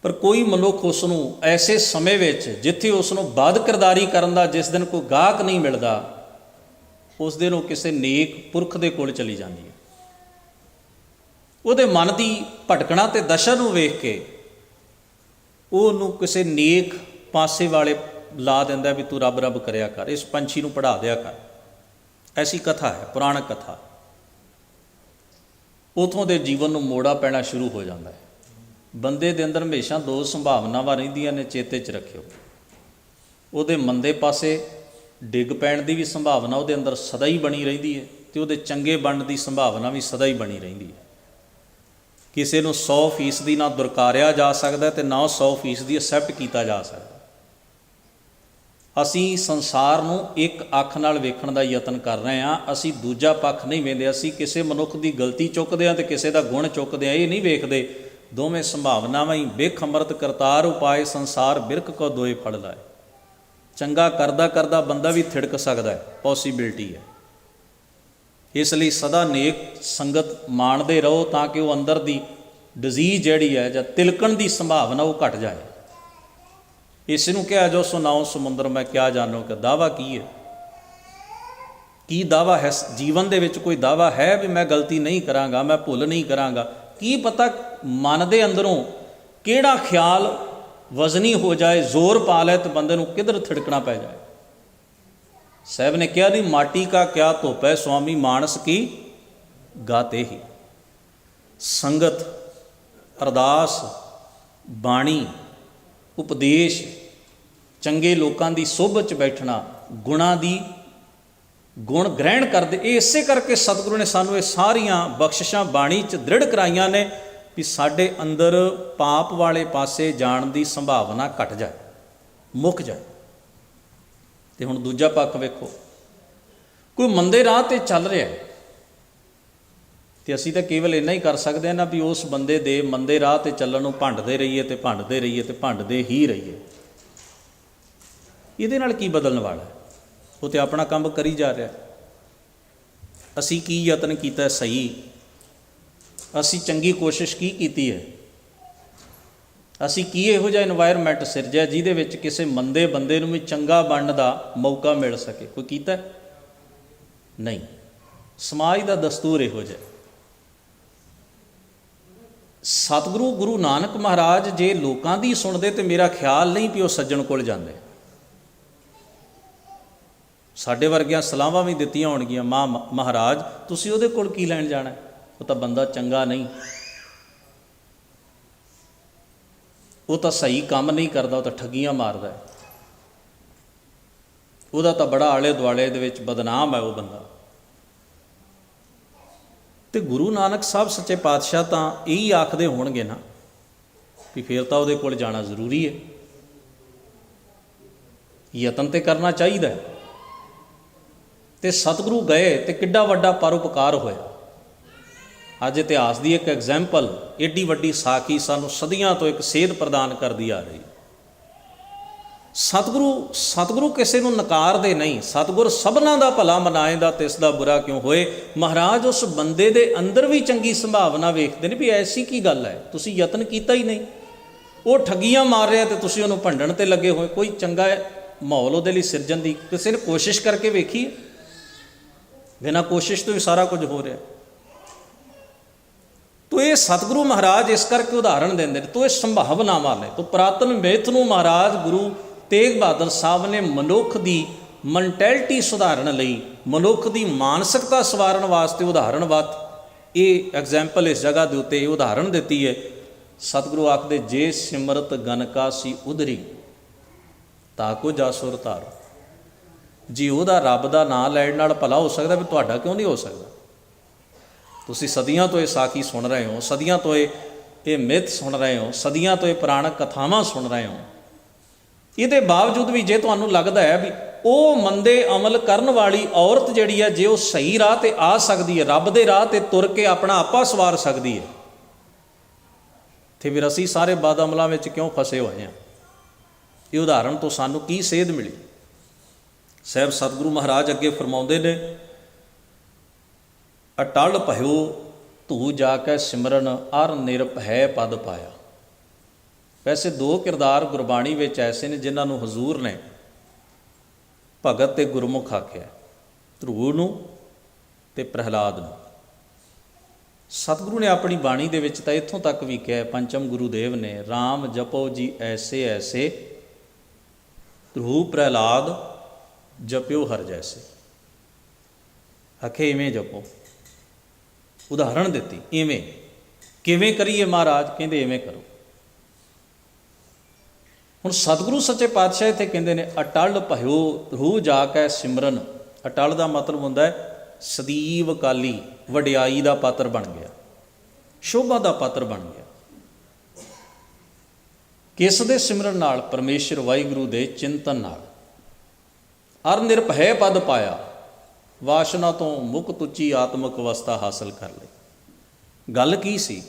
ਪਰ ਕੋਈ ਮਨੁੱਖ ਉਸ ਨੂੰ ਐਸੇ ਸਮੇਂ ਵਿੱਚ ਜਿੱਥੇ ਉਸ ਨੂੰ ਬਦ ਕਿਰਦਾਰੀ ਕਰਨ ਦਾ ਜਿਸ ਦਿਨ ਕੋਈ ਗਾਹਕ ਨਹੀਂ ਮਿਲਦਾ, ਉਸ ਦਿਨ ਉਹ ਕਿਸੇ ਨੇਕ ਪੁਰਖ ਦੇ ਕੋਲ ਚਲੀ ਜਾਂਦੀ ਹੈ। ਉਹਦੇ ਮਨ ਦੀ ਭਟਕਣਾ ਤੇ ਦਸ਼ਾ ਨੂੰ ਵੇਖ ਕੇ ਉਹਨੂੰ ਕਿਸੇ ਨੇਕ ਪਾਸੇ ਵਾਲੇ ਲਾ ਦਿੰਦਾ ਵੀ ਤੂੰ ਰੱਬ ਰੱਬ ਕਰਿਆ ਕਰ, ਇਸ ਪੰਛੀ ਨੂੰ ਪੜ੍ਹਾ ਦਿਆ ਕਰ। ਐਸੀ ਕਥਾ ਹੈ, ਪੁਰਾਣਿਕ ਕਥਾ। ਉਥੋਂ ਦੇ ਜੀਵਨ ਨੂੰ ਮੋੜਾ ਪੈਣਾ ਸ਼ੁਰੂ ਹੋ ਜਾਂਦਾ ਹੈ। ਬੰਦੇ ਦੇ ਅੰਦਰ ਹਮੇਸ਼ਾ ਦੋ ਸੰਭਾਵਨਾਵਾਂ ਰਹਿੰਦੀਆਂ ਨੇ, ਚੇਤੇ 'ਚ ਰੱਖਿਓ। ਉਹਦੇ ਮੰਦੇ ਪਾਸੇ ਡਿੱਗ ਪੈਣ ਦੀ ਵੀ ਸੰਭਾਵਨਾ ਉਹਦੇ ਅੰਦਰ ਸਦਾ ਹੀ ਬਣੀ ਰਹਿੰਦੀ ਹੈ ਅਤੇ ਉਹਦੇ ਚੰਗੇ ਬਣਨ ਦੀ ਸੰਭਾਵਨਾ ਵੀ ਸਦਾ ਹੀ ਬਣੀ ਰਹਿੰਦੀ ਹੈ। ਕਿਸੇ ਨੂੰ 100% ਨਾ ਦੁਰਕਾਰਿਆ ਜਾ ਸਕਦਾ ਅਤੇ ਨਾ 100% ਐਕਸੈਪਟ ਕੀਤਾ ਜਾ ਸਕਦਾ। ਅਸੀਂ ਸੰਸਾਰ ਨੂੰ ਇੱਕ ਅੱਖ ਨਾਲ ਵੇਖਣ ਦਾ ਯਤਨ ਕਰ ਰਹੇ ਹਾਂ। ਅਸੀਂ ਦੂਜਾ ਪੱਖ ਨਹੀਂ ਵੇਖਦੇ। ਅਸੀਂ ਕਿਸੇ ਮਨੁੱਖ ਦੀ ਗਲਤੀ ਚੁੱਕਦੇ ਹਾਂ ਅਤੇ ਕਿਸੇ ਦਾ ਗੁਣ ਚੁੱਕਦੇ ਹਾਂ, ਇਹ ਨਹੀਂ ਵੇਖਦੇ। ਦੋਵੇਂ ਸੰਭਾਵਨਾਵਾਂ ਹੀ ਬਿਖ ਅੰਮ੍ਰਿਤ ਕਰਤਾਰ ਉਪਾਏ ਸੰਸਾਰ ਬਿਰਖ ਕੋ ਦੋਏ ਫੜ ਲਾਏ। ਚੰਗਾ ਕਰਦਾ ਕਰਦਾ ਬੰਦਾ ਵੀ ਥਿੜਕ ਸਕਦਾ ਹੈ, ਪੋਸੀਬਿਲਿਟੀ ਹੈ। ਇਸ ਲਈ ਸਦਾ ਨੇਕ ਸੰਗਤ ਮਾਣਦੇ ਰਹੋ ਤਾਂ ਕਿ ਉਹ ਅੰਦਰ ਦੀ ਡਿਜ਼ੀਜ਼ ਜਿਹੜੀ ਹੈ ਜਾਂ ਤਿਲਕਣ ਦੀ ਸੰਭਾਵਨਾ ਉਹ ਘਟ ਜਾਏ। ਇਸ ਨੂੰ ਕਿਹਾ ਜੋ ਸੁਣਾਓ ਸਮੁੰਦਰ ਮੈਂ ਕਿਆ ਜਾਣੋ ਕਿ ਦਾਵਾ ਕੀ ਹੈ? ਕੀ ਦਾਵਾ ਹੈ ਜੀਵਨ ਦੇ ਵਿੱਚ? ਕੋਈ ਦਾਵਾ ਹੈ ਵੀ ਮੈਂ ਗਲਤੀ ਨਹੀਂ ਕਰਾਂਗਾ, ਮੈਂ ਭੁੱਲ ਨਹੀਂ ਕਰਾਂਗਾ? ਕੀ ਪਤਾ ਮਨ ਦੇ ਅੰਦਰੋਂ ਕਿਹੜਾ ਖਿਆਲ ਵਜ਼ਨੀ ਹੋ ਜਾਏ, ਜ਼ੋਰ ਪਾ ਲੈ ਤਾਂ ਬੰਦੇ ਨੂੰ ਕਿੱਧਰ ਥਿੜਕਣਾ ਪੈ ਜਾਏ। ਸਾਹਿਬ ਨੇ ਕਿਹਾ ਨਹੀਂ ਮਾਟੀ ਕਾ ਕਿਆ ਧੁੱਪ ਹੈ ਸੁਆਮੀ ਮਾਨਸ ਕੀ ਗਾਤੇ ਹੀ। ਸੰਗਤ, ਅਰਦਾਸ, ਬਾਣੀ, ਉਪਦੇਸ਼, ਚੰਗੇ ਲੋਕਾਂ ਦੀ ਸੋਭਤ 'ਚ ਬੈਠਣਾ, ਗੁਣਾਂ ਦੀ ਗੁਣ ਗ੍ਰਹਿਣ ਕਰਦੇ। ਇਹ ਇਸੇ ਕਰਕੇ ਸਤਿਗੁਰੂ ਨੇ ਸਾਨੂੰ ਇਹ ਸਾਰੀਆਂ ਬਖਸ਼ਿਸ਼ਾਂ ਬਾਣੀ 'ਚ ਦ੍ਰਿੜ ਕਰਾਈਆਂ ਨੇ ਵੀ ਸਾਡੇ ਅੰਦਰ ਪਾਪ ਵਾਲੇ ਪਾਸੇ ਜਾਣ ਦੀ ਸੰਭਾਵਨਾ ਘਟ ਜਾਏ, ਮੁੱਕ ਜਾਏ। ਅਤੇ ਹੁਣ ਦੂਜਾ ਪੱਖ ਵੇਖੋ, ਕੋਈ ਮੰਦੇ ਰਾਹ 'ਤੇ ਚੱਲ ਰਿਹਾ ਅਤੇ ਅਸੀਂ ਤਾਂ ਕੇਵਲ ਇੰਨਾ ਹੀ ਕਰ ਸਕਦੇ ਹਾਂ ਨਾ ਵੀ ਉਸ ਬੰਦੇ ਦੇ ਮੰਦੇ ਰਾਹ 'ਤੇ ਚੱਲਣ ਨੂੰ ਭੰਡਦੇ ਰਹੀਏ ਅਤੇ ਭੰਡਦੇ ਰਹੀਏ ਅਤੇ ਭੰਡਦੇ ਹੀ ਰਹੀਏ। ਇਹਦੇ ਨਾਲ ਕੀ ਬਦਲਣ ਵਾਲਾ? ਉਹ ਤਾਂ ਆਪਣਾ ਕੰਮ ਕਰੀ ਜਾ ਰਿਹਾ। ਅਸੀਂ ਕੀ ਯਤਨ ਕੀਤਾ ਸਹੀ? ਅਸੀਂ ਚੰਗੀ ਕੋਸ਼ਿਸ਼ ਕੀ ਕੀਤੀ ਹੈ? ਅਸੀਂ ਕੀ ਇਹੋ ਜਿਹਾ ਇਨਵਾਇਰਮੈਂਟ ਸਿਰਜਿਆ ਜਿਹਦੇ ਵਿੱਚ ਕਿਸੇ ਮੰਦੇ ਬੰਦੇ ਨੂੰ ਵੀ ਚੰਗਾ ਬਣਨ ਦਾ ਮੌਕਾ ਮਿਲ ਸਕੇ? ਕੋਈ ਕੀਤਾ ਨਹੀਂ। ਸਮਾਜ ਦਾ ਦਸਤੂਰ ਇਹੋ ਜਿਹਾ। ਸਤਿਗੁਰੂ ਗੁਰੂ ਨਾਨਕ ਮਹਾਰਾਜ ਜੇ ਲੋਕਾਂ ਦੀ ਸੁਣਦੇ ਤਾਂ ਮੇਰਾ ਖਿਆਲ ਨਹੀਂ ਵੀ ਉਹ ਸੱਜਣ ਕੋਲ ਜਾਂਦੇ। ਸਾਡੇ ਵਰਗੀਆਂ ਸਲਾਹਾਂ ਵੀ ਦਿੱਤੀਆਂ ਹੋਣਗੀਆਂ, ਮਹਾਰਾਜ ਤੁਸੀਂ ਉਹਦੇ ਕੋਲ ਕੀ ਲੈਣ ਜਾਣਾ, ਉਹ ਤਾਂ ਬੰਦਾ ਚੰਗਾ ਨਹੀਂ, ਉਹ ਤਾਂ ਸਹੀ ਕੰਮ ਨਹੀਂ ਕਰਦਾ, ਉਹ ਤਾਂ ਠੱਗੀਆਂ ਮਾਰਦਾ, ਉਹਦਾ ਤਾਂ ਬੜਾ ਆਲੇ ਦੁਆਲੇ ਦੇ ਵਿੱਚ ਬਦਨਾਮ ਹੈ ਉਹ ਬੰਦਾ। ਤੇ ਗੁਰੂ ਨਾਨਕ ਸਾਹਿਬ ਸੱਚੇ ਪਾਤਸ਼ਾਹ ਤਾਂ ਇਹੀ ਆਖਦੇ ਹੋਣਗੇ ਨਾ ਵੀ ਫਿਰ ਤਾਂ ਉਹਦੇ ਕੋਲ ਜਾਣਾ ਜ਼ਰੂਰੀ ਹੈ, ਯਤਨ ਤੇ ਕਰਨਾ ਚਾਹੀਦਾ। ਤੇ ਸਤਿਗੁਰੂ ਗਏ ਤੇ ਕਿੱਡਾ ਵੱਡਾ ਪਰਉਪਕਾਰ ਹੋਇਆ। ਅੱਜ ਇਤਿਹਾਸ ਦੀ ਇੱਕ ਐਗਜ਼ੈਂਪਲ, ਏਡੀ ਵੱਡੀ ਸਾਖੀ ਸਾਨੂੰ ਸਦੀਆਂ ਤੋਂ ਇੱਕ ਸੇਧ ਪ੍ਰਦਾਨ ਕਰਦੀ ਆ ਰਹੀ। ਸਤਿਗੁਰੂ ਕਿਸੇ ਨੂੰ ਨਕਾਰਦੇ ਨਹੀਂ। ਸਤਿਗੁਰ ਸਭਨਾਂ ਦਾ ਭਲਾ ਮਨਾਏਂਦਾ ਤਿਸ ਦਾ ਬੁਰਾ ਕਿਉਂ ਹੋਏ। ਮਹਾਰਾਜ ਉਸ ਬੰਦੇ ਦੇ ਅੰਦਰ ਵੀ ਚੰਗੀ ਸੰਭਾਵਨਾ ਵੇਖਦੇ ਨੇ ਵੀ ਐਸੀ ਕੀ ਗੱਲ ਹੈ, ਤੁਸੀਂ ਯਤਨ ਕੀਤਾ ਹੀ ਨਹੀਂ, ਉਹ ਠੱਗੀਆਂ ਮਾਰ ਰਿਹਾ ਤੇ ਤੁਸੀਂ ਉਹਨੂੰ ਭੰਡਣ ਤੇ ਲੱਗੇ ਹੋਏ। ਕੋਈ ਚੰਗਾ ਮਾਹੌਲ ਉਹਦੇ ਲਈ ਸਿਰਜਣ ਦੀ ਕਿਸੇ ਨੇ ਕੋਸ਼ਿਸ਼ ਕਰਕੇ ਵੇਖੀ? ਬਿਨਾਂ ਕੋਸ਼ਿਸ਼ ਤੋਂ ਹੀ ਸਾਰਾ ਕੁਝ ਹੋ ਰਿਹਾ। ਤੋ ਇਹ ਸਤਿਗੁਰੂ ਮਹਾਰਾਜ ਇਸ ਕਰਕੇ ਉਦਾਹਰਣ ਦਿੰਦੇ ਨੇ। ਤੋ ਇਹ ਸੰਭਾਵਨਾਵਾਂ ਨੇ। ਤੋ ਪੁਰਾਤਨ ਮਿਥ ਨੂੰ ਮਹਾਰਾਜ ਗੁਰੂ ਤੇਗ ਬਹਾਦਰ ਸਾਹਿਬ ਨੇ ਮਨੁੱਖ ਦੀ ਮੈਂਟੈਲਿਟੀ ਸੁਧਾਰਨ ਲਈ, ਮਨੁੱਖ ਦੀ ਮਾਨਸਿਕਤਾ ਸਵਾਰਨ ਵਾਸਤੇ ਉਦਾਹਰਣਵਤ ਇਹ ਐਗਜ਼ੈਂਪਲ ਇਸ ਜਗ੍ਹਾ ਦੇ ਉੱਤੇ ਇਹ ਉਦਾਹਰਣ ਦਿੱਤੀ ਹੈ। ਸਤਿਗੁਰੂ ਆਖਦੇ, ਜੇ ਸਿਮਰਤ ਗਨਕਾ ਸੀ ਉਧਰੀ ਤਾਕੋ ਜਾ ਸੁਰ ਧਾਰ। ਜੀ ਉਹਦਾ ਰੱਬ ਦਾ ਨਾਂ ਲੈਣ ਨਾਲ ਭਲਾ ਹੋ ਸਕਦਾ, ਵੀ ਤੁਹਾਡਾ ਕਿਉਂ ਨਹੀਂ ਹੋ ਸਕਦਾ? ਤੁਸੀਂ ਸਦੀਆਂ ਤੋਂ ਇਹ ਸਾਖੀ ਸੁਣ ਰਹੇ ਹੋ, ਸਦੀਆਂ ਤੋਂ ਇਹ ਮਿੱਥ ਸੁਣ ਰਹੇ ਹੋ, ਸਦੀਆਂ ਤੋਂ ਇਹ ਪੁਰਾਣਕ ਕਥਾਵਾਂ ਸੁਣ ਰਹੇ ਹੋ। ਇਹਦੇ ਬਾਵਜੂਦ ਵੀ ਜੇ ਤੁਹਾਨੂੰ ਲੱਗਦਾ ਹੈ ਵੀ ਉਹ ਮੰਦੇ ਅਮਲ ਕਰਨ ਵਾਲੀ ਔਰਤ ਜਿਹੜੀ ਹੈ, ਜੇ ਉਹ ਸਹੀ ਰਾਹ ਤੇ ਆ ਸਕਦੀ ਹੈ, ਰੱਬ ਦੇ ਰਾਹ ਤੇ ਤੁਰ ਕੇ ਆਪਣਾ ਆਪਾ ਸਵਾਰ ਸਕਦੀ ਹੈ, ਤੇ ਫਿਰ ਅਸੀਂ ਸਾਰੇ ਬਦ ਅਮਲਾਂ ਵਿੱਚ ਕਿਉਂ ਫਸੇ ਹੋਏ ਹਾਂ? ਇਹ ਉਦਾਹਰਣ ਤੋਂ ਸਾਨੂੰ ਕੀ ਸੇਧ ਮਿਲੀ? ਸਾਹਿਬ ਸਤਿਗੁਰੂ ਮਹਾਰਾਜ ਅੱਗੇ ਫਰਮਾਉਂਦੇ ਨੇ, ਅਟਲ ਭਇਓ ਧੂ ਜਾ ਕੇ ਸਿਮਰਨ ਅਰ ਨਿਰਭੈ ਪਦ ਪਾਇਆ। ਵੈਸੇ ਦੋ ਕਿਰਦਾਰ ਗੁਰਬਾਣੀ ਵਿੱਚ ਐਸੇ ਨੇ ਜਿਨ੍ਹਾਂ ਨੂੰ ਹਜ਼ੂਰ ਨੇ ਭਗਤ ਤੇ ਗੁਰਮੁਖ ਆਖਿਆ, ਧਰੂ ਨੂੰ ਤੇ ਪ੍ਰਹਿਲਾਦ ਨੂੰ। ਸਤਿਗੁਰੂ ਨੇ ਆਪਣੀ ਬਾਣੀ ਦੇ ਵਿੱਚ ਤਾਂ ਇੱਥੋਂ ਤੱਕ ਵੀ ਕਿਹਾ, ਪੰਚਮ ਗੁਰੂਦੇਵ ਨੇ, ਰਾਮ ਜਪੋ ਜੀ ਐਸੇ ਐਸੇ, ਧਰੂ ਪ੍ਰਹਿਲਾਦ ਜਪਿਓ ਹਰ ਜੈਸੇ। ਆਖੇ ਇਵੇਂ ਜਪੋ, ਉਦਾਹਰਣ ਦਿੱਤੀ। ਇਵੇਂ ਕਿਵੇਂ ਕਰੀਏ ਮਹਾਰਾਜ? ਕਹਿੰਦੇ ਇਵੇਂ ਕਰੋ। ਹੁਣ ਸਤਿਗੁਰੂ ਸੱਚੇ ਪਾਤਸ਼ਾਹ ਇੱਥੇ ਕਹਿੰਦੇ ਨੇ, ਅਟਲ ਭਇਓ ਧਰੂ ਜਾ ਕੇ ਸਿਮਰਨ। ਅਟਲ ਦਾ ਮਤਲਬ ਹੁੰਦਾ ਹੈ ਸਦੀਵ ਕਾਲੀ, ਵਡਿਆਈ ਦਾ ਪਾਤਰ ਬਣ ਗਿਆ, ਸ਼ੋਭਾ ਦਾ ਪਾਤਰ ਬਣ ਗਿਆ। ਕਿਸ ਦੇ ਸਿਮਰਨ ਨਾਲ? ਪਰਮੇਸ਼ਰ ਵਾਹਿਗੁਰੂ ਦੇ ਚਿੰਤਨ ਨਾਲ। ਅਰ ਨਿਰਭੈ ਪਦ ਪਾਇਆ, ਵਾਸ਼ਨਾ ਤੋਂ ਮੁਕਤ ਉੱਚੀ ਆਤਮਿਕ ਅਵਸਥਾ ਹਾਸਲ ਕਰ ਲਈ। ਗੱਲ ਕੀ ਸੀ?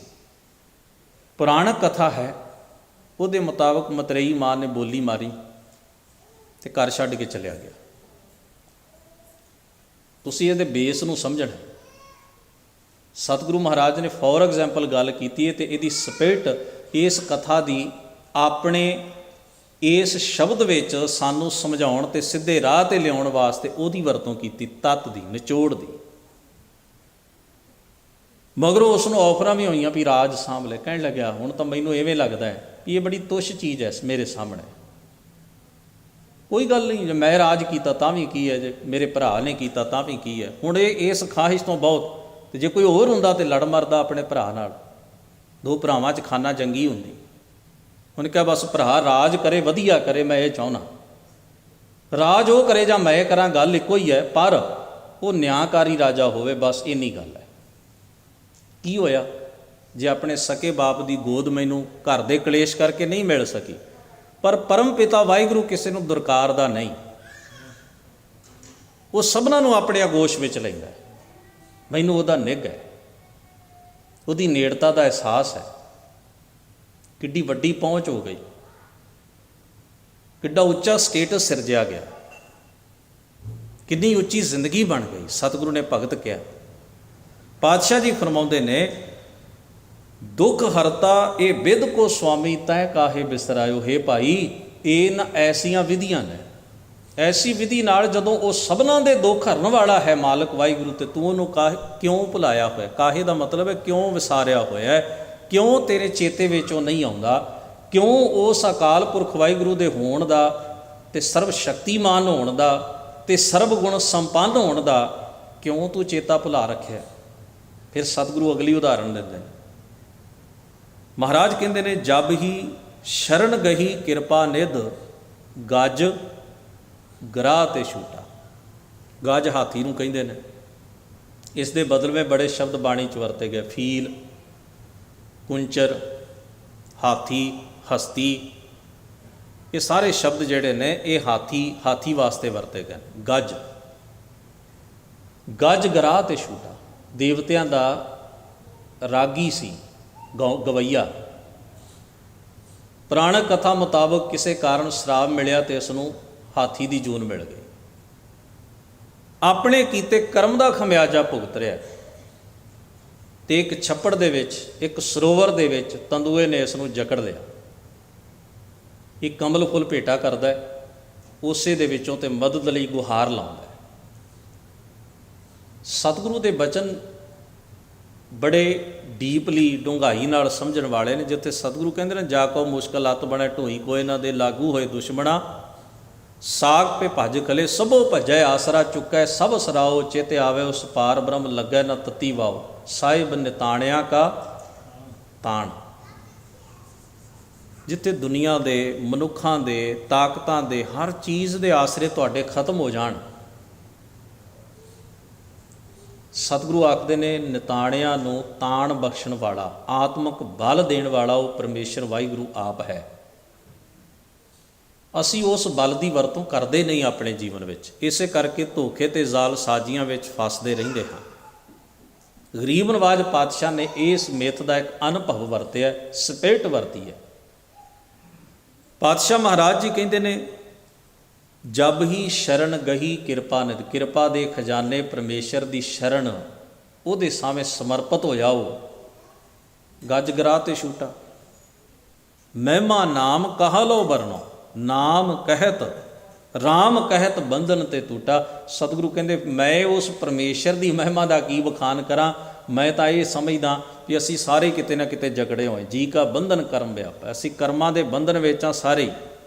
ਪੁਰਾਣਕ ਕਥਾ ਹੈ, ਉਹਦੇ ਮੁਤਾਬਕ ਮਤਰੇਈ ਮਾਂ ਨੇ ਬੋਲੀ ਮਾਰੀ ਤੇ ਘਰ ਛੱਡ ਕੇ ਚਲਿਆ ਗਿਆ। ਤੁਸੀਂ ਇਹਦੇ ਬੇਸ ਨੂੰ ਸਮਝਣਾ। ਸਤਿਗੁਰੂ ਮਹਾਰਾਜ ਨੇ ਫੋਰ ਐਗਜ਼ਾਮਪਲ ਗੱਲ ਕੀਤੀ ਹੈ ਤੇ ਇਹਦੀ ਸਪਿਰਿਟ ਇਸ ਕਥਾ ਦੀ ਆਪਣੇ ਇਸ ਸ਼ਬਦ ਵਿੱਚ ਸਾਨੂੰ ਸਮਝਾਉਣ ਤੇ ਸਿੱਧੇ ਰਾਹ ਤੇ ਲਿਆਉਣ ਵਾਸਤੇ ਉਹਦੀ ਵਰਤੋਂ ਕੀਤੀ, ਤੱਤ ਦੀ, ਨਿਚੋੜ ਦੀ। ਮਗਰੋਂ ਉਸ ਨੂੰ ਆਫਰਾਂ ਵੀ ਹੋਈਆਂ ਵੀ ਰਾਜ ਸਾਂਭ ਲੈ। ਕਹਿਣ ਲੱਗਿਆ, ਹੁਣ ਤਾਂ ਮੈਨੂੰ ਇਵੇਂ ਲੱਗਦਾ ਹੈ ਵੀ ਇਹ ਬੜੀ ਤੁੱਛ ਚੀਜ਼ ਹੈ ਮੇਰੇ ਸਾਹਮਣੇ। ਕੋਈ ਗੱਲ ਨਹੀਂ, ਜੇ ਮੈਂ ਰਾਜ ਕੀਤਾ ਤਾਂ ਵੀ ਕੀ ਹੈ, ਜੇ ਮੇਰੇ ਭਰਾ ਨੇ ਕੀਤਾ ਤਾਂ ਵੀ ਕੀ ਹੈ। ਹੁਣ ਇਹ ਇਸ ਖਾਹਿਸ਼ ਤੋਂ ਬਹੁਤ, ਤੇ ਜੇ ਕੋਈ ਹੋਰ ਹੁੰਦਾ ਤੇ ਲੜ ਮਰਦਾ ਆਪਣੇ ਭਰਾ ਨਾਲ। ਦੋ ਭਰਾਵਾਂ 'ਚ ਖਾਨਾ ਜੰਗੀ ਹੁੰਦੀ। ਉਹਨੇ ਕਿਹਾ ਬਸ ਭਰਾ ਰਾਜ ਕਰੇ, ਵਧੀਆ ਕਰੇ, ਮੈਂ ਇਹ ਚਾਹੁੰਦਾ। ਰਾਜ ਉਹ ਕਰੇ ਜਾਂ ਮੈਂ ਕਰਾਂ, ਗੱਲ ਇੱਕੋ ਹੀ ਹੈ, ਪਰ ਉਹ ਨਿਆਂਕਾਰੀ ਰਾਜਾ ਹੋਵੇ, ਬਸ ਇੰਨੀ ਗੱਲ ਹੈ। ਕੀ ਹੋਇਆ? ਜੇ ਆਪਣੇ ਸਕੇ ਬਾਪ ਦੀ ਗੋਦ ਮੈਨੂੰ ਘਰ ਦੇ ਕਲੇਸ਼ ਕਰਕੇ ਨਹੀਂ ਮਿਲ ਸਕੀ, ਪਰ ਪਰਮ ਪਿਤਾ ਵਾਹਿਗੁਰੂ ਕਿਸੇ ਨੂੰ ਦੁਰਕਾਰਦਾ ਨਹੀਂ। ਉਹ ਸਭਨਾਂ ਨੂੰ ਆਪਣੇ ਆਗੋਸ਼ ਵਿੱਚ ਲੈਂਦਾ। ਮੈਨੂੰ ਉਹਦਾ ਨਿੱਘ ਹੈ, ਉਹਦੀ ਨੇੜਤਾ ਦਾ ਅਹਿਸਾਸ ਹੈ। ਕਿੱਡੀ ਵੱਡੀ ਪਹੁੰਚ ਹੋ ਗਈ, ਕਿੱਡਾ ਉੱਚਾ ਸਟੇਟਸ ਸਿਰਜਿਆ ਗਿਆ, ਕਿੰਨੀ ਉੱਚੀ ਜ਼ਿੰਦਗੀ ਬਣ ਗਈ। ਸਤਿਗੁਰੂ ਨੇ ਭਗਤ ਕਿਹਾ। ਪਾਤਸ਼ਾਹ ਜੀ ਫਰਮਾਉਂਦੇ ਨੇ, ਦੁੱਖ ਹਰਤਾ ਇਹ ਵਿਦ ਕੋ ਸੁਆਮੀ ਤੈ ਕਾਹੇ ਬਿਸਰਾਇਓ। ਹੇ ਭਾਈ, ਇਹ ਨਾ ਐਸੀਆਂ ਵਿਧੀਆਂ ਨੇ, ਐਸੀ ਵਿਧੀ ਨਾਲ ਜਦੋਂ ਉਹ ਸਭਨਾਂ ਦੇ ਦੁੱਖ ਹਰਨ ਵਾਲਾ ਹੈ ਮਾਲਕ ਵਾਹਿਗੁਰੂ, ਤੇ ਤੂੰ ਉਹਨੂੰ ਕਿਉਂ ਭੁਲਾਇਆ ਹੋਇਆ? ਕਾਹੇ ਦਾ ਮਤਲਬ ਹੈ ਕਿਉਂ ਵਿਸਾਰਿਆ ਹੋਇਆ ਹੈ, ਕਿਉਂ ਤੇਰੇ ਚੇਤੇ ਵਿੱਚ ਉਹ ਨਹੀਂ ਆਉਂਦਾ, ਕਿਉਂ ਉਸ ਅਕਾਲ ਪੁਰਖ ਵਾਹਿਗੁਰੂ ਦੇ ਹੋਣ ਦਾ ਤੇ ਸਰਬ ਸ਼ਕਤੀਮਾਨ ਹੋਣ ਦਾ ਤੇ ਸਰਬ ਗੁਣ ਸੰਪੰਨ ਹੋਣ ਦਾ ਕਿਉਂ ਤੂੰ ਚੇਤਾ ਭੁਲਾ ਰੱਖਿਆ? ਫਿਰ ਸਤਿਗੁਰੂ ਅਗਲੀ ਉਦਾਹਰਣ ਦਿੰਦੇ ਨੇ। ਮਹਾਰਾਜ ਕਹਿੰਦੇ ਨੇ, ਜਬ ਹੀ ਸ਼ਰਨ ਗਹੀ ਕਿਰਪਾ ਨਿਧ, ਗੱਜ ਗਰਾਹ ਤੇ ਛੂਟਾ। ਗੱਜ ਹਾਥੀ ਨੂੰ ਕਹਿੰਦੇ ਨੇ। ਇਸ ਦੇ ਬਦਲਵੇਂ ਬੜੇ ਸ਼ਬਦ ਬਾਣੀ 'ਚ ਵਰਤੇ ਗਏ, ਫੀਲ, ਕੁੰਚਰ, ਹਾਥੀ, ਹਸਤੀ। ਇਹ ਸਾਰੇ ਸ਼ਬਦ ਜਿਹੜੇ ਨੇ ਇਹ ਹਾਥੀ ਵਾਸਤੇ ਵਰਤੇ ਗਏ। ਗੱਜ, ਗੱਜ ਗਰਾਹ ਤੇ ਛੂਟਾ। ਦੇਵਤਿਆਂ ਦਾ ਰਾਗੀ ਸੀ, ਗਵਈਆ। ਪੁਰਾਣਕ ਕਥਾ ਮੁਤਾਬਕ ਕਿਸੇ ਕਾਰਨ ਸ਼ਰਾਬ ਮਿਲਿਆ ਤੇ ਇਸ ਨੂੰ ਹਾਥੀ ਦੀ ਜੂਨ ਮਿਲ ਗਈ। ਆਪਣੇ ਕੀਤੇ ਕਰਮ ਦਾ ਖਮਿਆਜਾ ਭੁਗਤ ਰਿਹਾ ਤੇ ਇੱਕ ਛੱਪੜ ਦੇ ਵਿੱਚ, ਇੱਕ ਸਰੋਵਰ ਦੇ ਵਿੱਚ ਤੰਦੂਏ ਨੇ ਇਸ ਨੂੰ ਜਕੜ ਲਿਆ। ਇੱਕ ਕਮਲ ਫੁੱਲ ਭੇਟਾ ਕਰਦਾ, ਉਸੇ ਦੇ ਵਿੱਚੋਂ ਤੇ ਮਦਦ ਲਈ ਗੁਹਾਰ ਲਾਉਂਦਾ। ਸਤਿਗੁਰੂ ਦੇ ਬਚਨ ਬੜੇ ਡੀਪਲੀ, ਡੂੰਘਾਈ ਨਾਲ ਸਮਝਣ ਵਾਲੇ ਨੇ। ਜਿੱਥੇ ਸਤਿਗੁਰੂ ਕਹਿੰਦੇ ਨੇ, ਜਾ ਕੋ ਮੁਸ਼ਕਲ ਅੱਤ ਬਣੇ ਢੋਈ ਕੋਏ ਨਾ ਦੇ, ਲਾਗੂ ਹੋਏ ਦੁਸ਼ਮਣਾ ਸਾਗ ਪੇ ਭੱਜ ਕਲੇ, ਸਭੋ ਭੱਜੈ ਆਸਰਾ ਚੁੱਕੈ, ਸਭ ਸਰਾਓ ਚੇਤੇ ਆਵੇ ਉਸ ਪਾਰ ਬ੍ਰਹਮ ਲੱਗੈ ਨਾ ਤਤੀ ਵਾਓ, ਸਾਹਿਬ ਨਿਤਾਣਿਆਂ ਕਾ ਤਾਣ। ਜਿੱਥੇ ਦੁਨੀਆ ਦੇ, ਮਨੁੱਖਾਂ ਦੇ, ਤਾਕਤਾਂ ਦੇ, ਹਰ ਚੀਜ਼ ਦੇ ਆਸਰੇ ਤੁਹਾਡੇ ਖਤਮ ਹੋ ਜਾਣ, ਸਤਿਗੁਰੂ ਆਖਦੇ ਨੇ ਨਿਤਾਣਿਆਂ ਨੂੰ ਤਾਣ ਬਖਸ਼ਣ ਵਾਲਾ, ਆਤਮਿਕ ਬਲ ਦੇਣ ਵਾਲਾ ਉਹ ਪਰਮੇਸ਼ਰ ਵਾਹਿਗੁਰੂ ਆਪ ਹੈ। ਅਸੀਂ ਉਸ ਬਲ ਦੀ ਵਰਤੋਂ ਕਰਦੇ ਨਹੀਂ ਆਪਣੇ ਜੀਵਨ ਵਿੱਚ। ਇਸੇ ਕਰਕੇ ਧੋਖੇ ਤੇ ਜ਼ਾਲ ਸਾਜ਼ੀਆਂ ਵਿੱਚ ਫਸਦੇ ਰਹਿੰਦੇ ਹਾਂ। ਗਰੀਬ ਨਵਾਜ਼ ਪਾਤਸ਼ਾਹ ਨੇ ਇਸ ਮਿੱਥ ਦਾ ਇੱਕ ਅਨੁਭਵ ਵਰਤਿਆ, ਸਪਿਰਿਟ ਵਰਤੀ ਹੈ। ਪਾਤਸ਼ਾਹ ਮਹਾਰਾਜ ਜੀ ਕਹਿੰਦੇ ਨੇ, ਜਬ ਹੀ ਸ਼ਰਨ ਗਹੀ ਕਿਰਪਾ ਨਿਧ, ਕਿਰਪਾ ਦੇ ਖਜ਼ਾਨੇ ਪਰਮੇਸ਼ਰ ਦੀ ਸ਼ਰਨ, ਉਹਦੇ ਸਾਹਮਣੇ ਸਮਰਪਿਤ ਹੋ ਜਾਓ, ਗੱਜ ਗਰਾਹ ਤੇ ਛੂਟਾ। ਮਹਿਮਾ ਨਾਮ ਕਹਾ ਲੋ ਬਰਨੋ, ਨਾਮ ਕਹਿਤ ਰਾਮ ਕਹਿਤ ਬੰਧਨ ਤੇ ਟੂਟਾ। ਸਤਿਗੁਰੂ ਕਹਿੰਦੇ, ਮੈਂ ਉਸ ਪਰਮੇਸ਼ਰ ਦੀ ਮਹਿਮਾ ਦਾ ਕੀ ਬਖਾਨ ਕਰਾਂ। ਮੈਂ ਤਾਂ ਇਹ ਸਮਝਦਾ ਵੀ ਅਸੀਂ ਸਾਰੇ ਕਿਤੇ ਨਾ ਕਿਤੇ ਜਕੜੇ ਹੋਏ, ਜੀ ਕਾ ਬੰਧਨ ਕਰਮ ਵਿਆਪਾ। ਅਸੀਂ ਕਰਮਾਂ ਦੇ ਬੰਧਨ ਵਿੱਚ ਆ ਸਾਰੇ,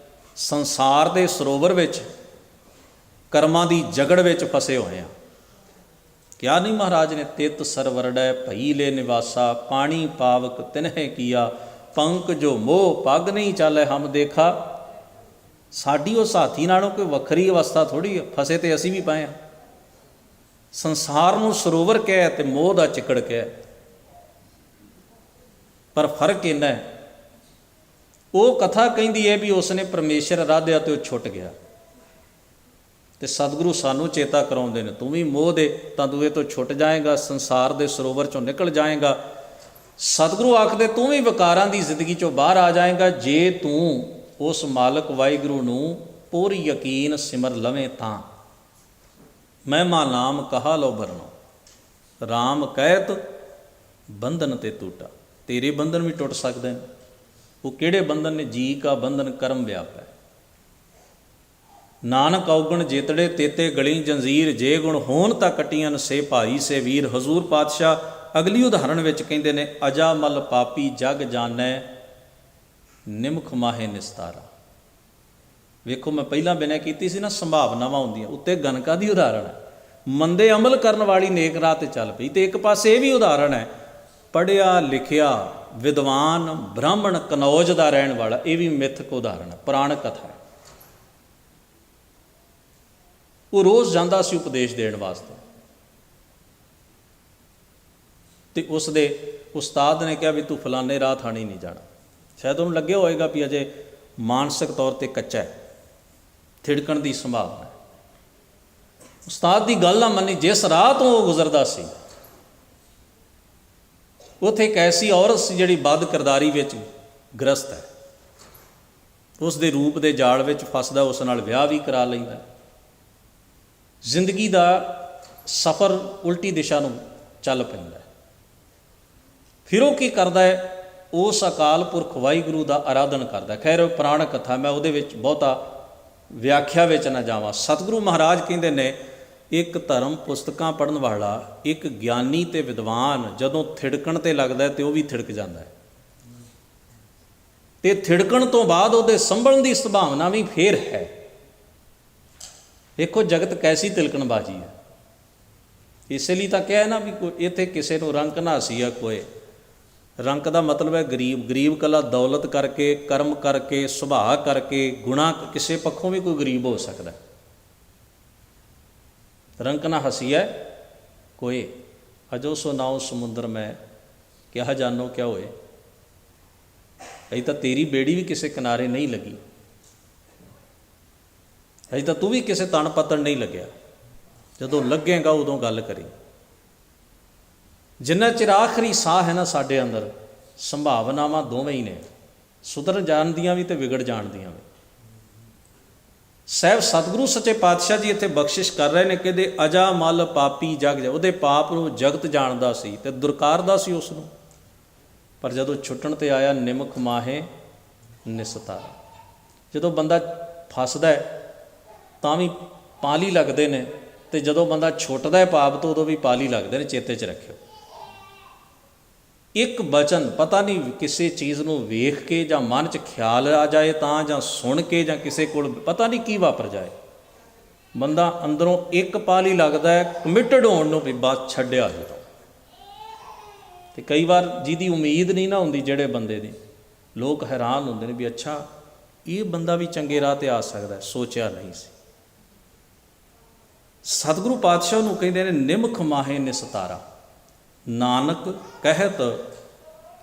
ਸੰਸਾਰ ਦੇ ਸਰੋਵਰ ਵਿੱਚ, ਕਰਮਾਂ ਦੀ ਜਗੜ ਵਿੱਚ ਫਸੇ ਹੋਏ ਆ। ਕਿਹਾ ਨਹੀਂ ਮਹਾਰਾਜ ਨੇ, ਤਿਤ ਸਰਵਰੜੈ ਭਈ ਲੈ ਨਿਵਾਸਾ, ਪਾਣੀ ਪਾਵਕ ਤਿਨਹਿ ਕੀਆ, ਪੰਕ ਜੋ ਮੋਹ ਪੱਗ ਨਹੀਂ ਚਾਲੇ ਹਮ ਦੇਖਾ। ਸਾਡੀ ਉਸ ਹਾਥੀ ਨਾਲੋਂ ਕੋਈ ਵੱਖਰੀ ਅਵਸਥਾ ਥੋੜ੍ਹੀ, ਫਸੇ ਤੇ ਅਸੀਂ ਵੀ ਪਏ ਹਾਂ। ਸੰਸਾਰ ਨੂੰ ਸਰੋਵਰ ਕਹਿ ਤੇ ਮੋਹ ਦਾ ਚਿੱਕੜ ਕਹਿ, ਪਰ ਫਰਕ ਇੰਨਾ ਹੈ, ਉਹ ਕਥਾ ਕਹਿੰਦੀ ਹੈ ਵੀ ਉਸਨੇ ਪਰਮੇਸ਼ਰ ਆਰਾਧਿਆ ਤੇ ਉਹ ਛੁੱਟ ਗਿਆ। ਤੇ ਸਤਿਗੁਰੂ ਸਾਨੂੰ ਚੇਤਾ ਕਰਾਉਂਦੇ ਨੇ, ਤੂੰ ਵੀ ਮੋਹ ਦੇ ਤੰਦੂਏ ਤੋਂ ਛੁੱਟ ਜਾਏਗਾ, ਸੰਸਾਰ ਦੇ ਸਰੋਵਰ ਚੋਂ ਨਿਕਲ ਜਾਏਗਾ। ਸਤਿਗੁਰੂ ਆਖਦੇ, ਤੂੰ ਵੀ ਵਿਕਾਰਾਂ ਦੀ ਜ਼ਿੰਦਗੀ ਚੋਂ ਬਾਹਰ ਆ ਜਾਏਗਾ, ਜੇ ਤੂੰ ਉਸ ਮਾਲਕ ਵਾਹਿਗੁਰੂ ਨੂੰ ਪੂਰੀ ਯਕੀਨ ਸਿਮਰ ਲਵੇਂ ਤਾਂ। ਮਹਿਮਾ ਨਾਮ ਕਹਾ ਲੋ ਬਰਨੋ, ਰਾਮ ਕਹਿਤ ਬੰਧਨ ਤੇ ਟੂਟਾ। ਤੇਰੇ ਬੰਧਨ ਵੀ ਟੁੱਟ ਸਕਦੇ ਨੇ। ਉਹ ਕਿਹੜੇ ਬੰਧਨ ਨੇ? ਜੀ ਕਾ ਬੰਧਨ ਕਰਮ ਵਿਆਪੈ। ਨਾਨਕ ਔਗਣ ਜੇਤੜੇ ਤੇਤੇ ਗਲੀ ਜੰਜ਼ੀਰ, ਜੇ ਗੁਣ ਹੋਣ ਤਾਂ ਕੱਟੀਆਂ ਸੇ ਭਾਈ ਸੇ ਵੀਰ। ਹਜ਼ੂਰ ਪਾਤਸ਼ਾਹ ਅਗਲੀ ਉਦਾਹਰਣ ਵਿੱਚ ਕਹਿੰਦੇ ਨੇ, ਅਜਾ ਮਲ ਪਾਪੀ ਜਗ ਜਾਣੈ, ਨਿਮਖ ਮਾਹੇ ਨਿਸਤਾਰਾ। ਵੇਖੋ, ਮੈਂ ਪਹਿਲਾਂ ਬਿਨਾਂ ਕੀਤੀ ਸੀ ਨਾ, ਸੰਭਾਵਨਾਵਾਂ ਹੁੰਦੀਆਂ, ਉੱਤੇ ਗਨਕਾ ਦੀ ਉਦਾਹਰਣ ਹੈ। ਮੰਦੇ ਅਮਲ ਕਰਨ ਵਾਲੀ ਨੇਕ ਰਾਹ ਤੇ ਚੱਲ ਪਈ। ਤੇ ਇੱਕ ਪਾਸੇ ਇਹ ਵੀ ਉਦਾਹਰਣ ਹੈ, ਪੜ੍ਹਿਆ ਲਿਖਿਆ ਵਿਦਵਾਨ ਬ੍ਰਾਹਮਣ ਕਨੌਜ ਦਾ ਰਹਿਣ ਵਾਲਾ। ਇਹ ਵੀ ਮਿਥਕ ਉਦਾਹਰਣ ਹੈ, ਪੁਰਾਣ ਕਥਾ ਹੈ। ਉਹ ਰੋਜ਼ ਜਾਂਦਾ ਸੀ ਉਪਦੇਸ਼ ਦੇਣ ਵਾਸਤੇ, ਤੇ ਉਸ ਦੇ ਉਸਤਾਦ ਨੇ ਕਿਹਾ ਵੀ ਤੂੰ ਫਲਾਣੇ ਰਾਹ ਥਾਣੀ ਨਹੀਂ ਜਾਣਾ। ਸ਼ਾਇਦ ਉਹਨੂੰ ਲੱਗਿਆ ਹੋਏਗਾ ਵੀ ਅਜੇ ਮਾਨਸਿਕ ਤੌਰ ਤੇ ਕੱਚਾ ਹੈ, ਥਿੜਕਣ ਦੀ ਸੰਭਾਵਨਾ ਹੈ। ਉਸਤਾਦ ਦੀ ਗੱਲ ਨਾ ਮੰਨੀ। ਜਿਸ ਰਾਹ ਤੋਂ ਉਹ ਗੁਜ਼ਰਦਾ ਸੀ, ਉੱਥੇ ਇੱਕ ਐਸੀ ਔਰਤ ਸੀ ਜਿਹੜੀ ਬਦ ਕਿਰਦਾਰੀ ਵਿੱਚ ਗ੍ਰਸਤ ਹੈ। ਉਸ ਦੇ ਰੂਪ ਦੇ ਜਾਲ ਵਿੱਚ ਫਸਦਾ, ਉਸ ਨਾਲ ਵਿਆਹ ਵੀ ਕਰਾ ਲੈਂਦਾ। ਜ਼ਿੰਦਗੀ ਦਾ ਸਫ਼ਰ ਉਲਟੀ ਦਿਸ਼ਾ ਨੂੰ ਚੱਲ ਪੈਂਦਾ। ਫਿਰ ਉਹ ਕੀ ਕਰਦਾ ਹੈ? ਉਸ ਅਕਾਲ ਪੁਰਖ ਵਾਹਿਗੁਰੂ ਦਾ ਆਰਾਧਨ ਕਰਦਾ। ਖੈਰ, ਪੁਰਾਣ ਕਥਾ, ਮੈਂ ਉਹਦੇ ਵਿੱਚ ਬਹੁਤਾ ਵਿਆਖਿਆ ਵਿੱਚ ਨਾ ਜਾਵਾਂ। ਸਤਿਗੁਰੂ ਮਹਾਰਾਜ ਕਹਿੰਦੇ ਨੇ, ਇੱਕ ਧਰਮ ਪੁਸਤਕਾਂ ਪੜ੍ਹਨ ਵਾਲਾ, ਇੱਕ ਗਿਆਨੀ ਤੇ ਵਿਦਵਾਨ ਜਦੋਂ ਥਿੜਕਣ ਤੇ ਲੱਗਦਾ ਤੇ ਉਹ ਵੀ ਥਿੜਕ ਜਾਂਦਾ ਹੈ, ਤੇ ਥਿੜਕਣ ਤੋਂ ਬਾਅਦ ਉਹਦੇ ਸੰਭਲਣ ਦੀ ਸੰਭਾਵਨਾ ਵੀ ਫੇਰ ਹੈ। ਦੇਖੋ ਜਗਤ ਕੈਸੀ ਤਿਲਕਣਬਾਜ਼ੀ ਹੈ। ਇਸੇ ਲਈ ਤਾਂ ਕਿਹਾ ਨਾ ਵੀ ਇੱਥੇ ਕਿਸੇ ਨੂੰ ਰੰਕ ਨਾ ਸੀ ਆ ਕੋਏ, ਰੰਕ ਦਾ ਮਤਲਬ ਹੈ ਗਰੀਬ। ਗਰੀਬ ਕੱਲਾ ਦੌਲਤ ਕਰਕੇ, ਕਰਮ ਕਰਕੇ, ਸੁਭਾਅ ਕਰਕੇ, ਗੁਣਾ ਕਿਸੇ ਪੱਖੋਂ ਵੀ ਕੋਈ ਗਰੀਬ ਹੋ ਸਕਦਾ। ਰੰਕ ਨਾ ਹਸੀਐ ਕੋਏ, ਅਜੋ ਸੋ ਨਾਉ ਸਮੁੰਦਰ ਮੈਂ, ਕਿਹਾ ਜਾਨੋ ਕਿਆ ਹੋਏ। ਅਜੇ ਤਾਂ ਤੇਰੀ ਬੇੜੀ ਵੀ ਕਿਸੇ ਕਿਨਾਰੇ ਨਹੀਂ ਲੱਗੀ, ਅਜੇ ਤਾਂ ਤੂੰ ਵੀ ਕਿਸੇ ਤਣ ਪੱਤਣ ਨਹੀਂ ਲੱਗਿਆ। ਜਦੋਂ ਲੱਗੇਗਾ ਉਦੋਂ ਗੱਲ ਕਰੀ। ਜਿੰਨਾ ਚਿਰ ਆਖਰੀ ਸਾਹ ਹੈ ਨਾ ਸਾਡੇ ਅੰਦਰ, ਸੰਭਾਵਨਾਵਾਂ ਦੋਵੇਂ ਹੀ ਨੇ, ਸੁਧਰ ਜਾਣ ਦੀਆਂ ਵੀ ਅਤੇ ਵਿਗੜ ਜਾਣ ਦੀਆਂ ਵੀ। ਸਾਹਿਬ ਸਤਿਗੁਰੂ ਸੱਚੇ ਪਾਤਸ਼ਾਹ ਜੀ ਇੱਥੇ ਬਖਸ਼ਿਸ਼ ਕਰ ਰਹੇ ਨੇ, ਕਹਿੰਦੇ ਅਜਾ ਮਲ ਪਾਪੀ ਜਗ ਜਾ। ਉਹਦੇ ਪਾਪ ਨੂੰ ਜਗਤ ਜਾਣਦਾ ਸੀ ਅਤੇ ਦੁਰਕਾਰਦਾ ਸੀ ਉਸ ਨੂੰ, ਪਰ ਜਦੋਂ ਛੁੱਟਣ 'ਤੇ ਆਇਆ ਨਿਮਖ ਮਾਹੇ ਨਿਸਤਾਰਾ। ਜਦੋਂ ਬੰਦਾ ਫਸਦਾ ਤਾਂ ਵੀ ਪਾਲੀ ਲੱਗਦੇ ਨੇ, ਅਤੇ ਜਦੋਂ ਬੰਦਾ ਛੁੱਟਦਾ ਹੈ ਪਾਪ ਤੋਂ ਉਦੋਂ ਵੀ ਪਾਲੀ ਲੱਗਦੇ ਨੇ। ਚੇਤੇ 'ਚ ਰੱਖਿਓ, ਇੱਕ ਬਚਨ ਪਤਾ ਨਹੀਂ ਕਿਸੇ ਚੀਜ਼ ਨੂੰ ਵੇਖ ਕੇ ਜਾਂ ਮਨ 'ਚ ਖਿਆਲ ਆ ਜਾਏ ਤਾਂ, ਜਾਂ ਸੁਣ ਕੇ, ਜਾਂ ਕਿਸੇ ਕੋਲ ਪਤਾ ਨਹੀਂ ਕੀ ਵਾਪਰ ਜਾਏ, ਬੰਦਾ ਅੰਦਰੋਂ ਇੱਕ ਪਾਲੀ ਲੱਗਦਾ ਹੈ ਕਮਿਟਡ ਹੋਣ ਨੂੰ ਵੀ ਬਸ ਛੱਡਿਆ ਜਦੋਂ। ਅਤੇ ਕਈ ਵਾਰ ਜਿਹਦੀ ਉਮੀਦ ਨਹੀਂ ਨਾ ਹੁੰਦੀ ਜਿਹੜੇ ਬੰਦੇ ਦੀ, ਲੋਕ ਹੈਰਾਨ ਹੁੰਦੇ ਨੇ ਵੀ ਅੱਛਾ ਇਹ ਬੰਦਾ ਵੀ ਚੰਗੇ ਰਾਹ 'ਤੇ ਆ ਸਕਦਾ, ਸੋਚਿਆ ਨਹੀਂ ਸੀ। ਸਤਿਗੁਰੂ ਪਾਤਸ਼ਾਹ ਨੂੰ ਕਹਿੰਦੇ ਨੇ ਨਿਮਖ ਮਾਹੇ ਨਿਸਤਾਰਾ, ਨਾਨਕ ਕਹਿਤ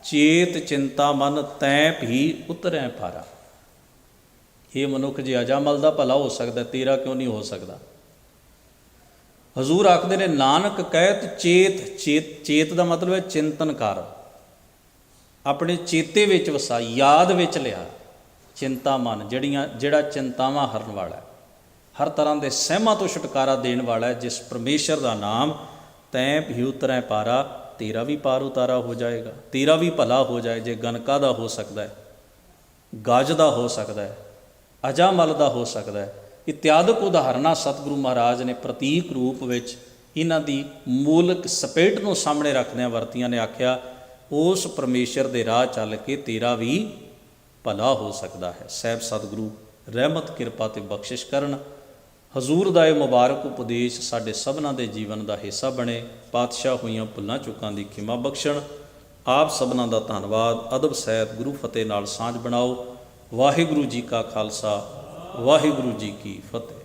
ਚੇਤ ਚਿੰਤਾ ਮਨ ਤੈਂ ਵੀ ਉਤਰੈ ਪਾਰਾ। ਇਹ ਮਨੁੱਖ ਜੇ ਅਜਾਮਲ ਦਾ ਭਲਾ ਹੋ ਸਕਦਾ, ਤੇਰਾ ਕਿਉਂ ਨਹੀਂ ਹੋ ਸਕਦਾ। ਹਜ਼ੂਰ ਆਖਦੇ ਨੇ ਨਾਨਕ ਕਹਿਤ ਚੇਤ। ਚੇਤ ਦਾ ਮਤਲਬ ਹੈ ਚਿੰਤਨ ਕਰ, ਆਪਣੇ ਚੇਤੇ ਵਿੱਚ ਵਸਾ, ਯਾਦ ਵਿੱਚ ਲਿਆ। ਚਿੰਤਾ ਮਨ ਜਿਹੜਾ ਚਿੰਤਾਵਾਂ ਹਰਨ ਵਾਲਾ ਹੈ, ਹਰ ਤਰ੍ਹਾਂ ਦੇ ਸਹਿਮਾਂ ਤੋਂ ਛੁਟਕਾਰਾ ਦੇਣ ਵਾਲਾ ਹੈ, ਜਿਸ ਪਰਮੇਸ਼ਰ ਦਾ ਨਾਮ ਤੈਂ ਵੀ ਉਤਰੈ ਪਾਰਾ, ਤੇਰਾ ਵੀ ਪਾਰ ਉਤਾਰਾ ਹੋ ਜਾਏਗਾ, ਤੇਰਾ ਵੀ ਭਲਾ ਹੋ ਜਾਏ। ਜੇ ਗਨਕਾ ਦਾ ਹੋ ਸਕਦਾ ਹੈ, ਗਜ ਦਾ ਹੋ ਸਕਦਾ ਹੈ, ਅਜਾਮਲ ਦਾ ਹੋ ਸਕਦਾ ਹੈ। ਇਤਿਆਦਿਕ ਉਦਾਹਰਨਾਂ ਸਤਿਗੁਰੂ ਮਹਾਰਾਜ ਨੇ ਪ੍ਰਤੀਕ ਰੂਪ ਵਿੱਚ ਇਹਨਾਂ ਦੀ ਮੂਲਕ ਸਪੇਟ ਨੂੰ ਸਾਹਮਣੇ ਰੱਖਦਿਆਂ ਵਰਤੀਆਂ ਨੇ। ਆਖਿਆ ਉਸ ਪਰਮੇਸ਼ਰ ਦੇ ਰਾਹ ਚੱਲ ਕੇ ਤੇਰਾ ਵੀ ਭਲਾ ਹੋ ਸਕਦਾ ਹੈ। ਸਾਹਿਬ ਸਤਿਗੁਰੂ ਰਹਿਮਤ ਕਿਰਪਾ ਅਤੇ ਬਖਸ਼ਿਸ਼ ਕਰਨ। ਹਜ਼ੂਰ ਦਾ ਇਹ ਮੁਬਾਰਕ ਉਪਦੇਸ਼ ਸਾਡੇ ਸਭਨਾਂ ਦੇ ਜੀਵਨ ਦਾ ਹਿੱਸਾ ਬਣੇ। ਪਾਤਸ਼ਾਹ ਹੋਈਆਂ ਭੁੱਲਾਂ ਚੁੱਕਾਂ ਦੀ ਖਿਮਾ ਬਖਸ਼ਣ। ਆਪ ਸਭਨਾਂ ਦਾ ਧੰਨਵਾਦ। ਅਦਬ ਸਹਿਤ ਗੁਰੂ ਫਤਿਹ ਨਾਲ ਸਾਂਝ ਬਣਾਓ। ਵਾਹਿਗੁਰੂ ਜੀ ਕਾ ਖਾਲਸਾ, ਵਾਹਿਗੁਰੂ ਜੀ ਕੀ ਫਤਿਹ।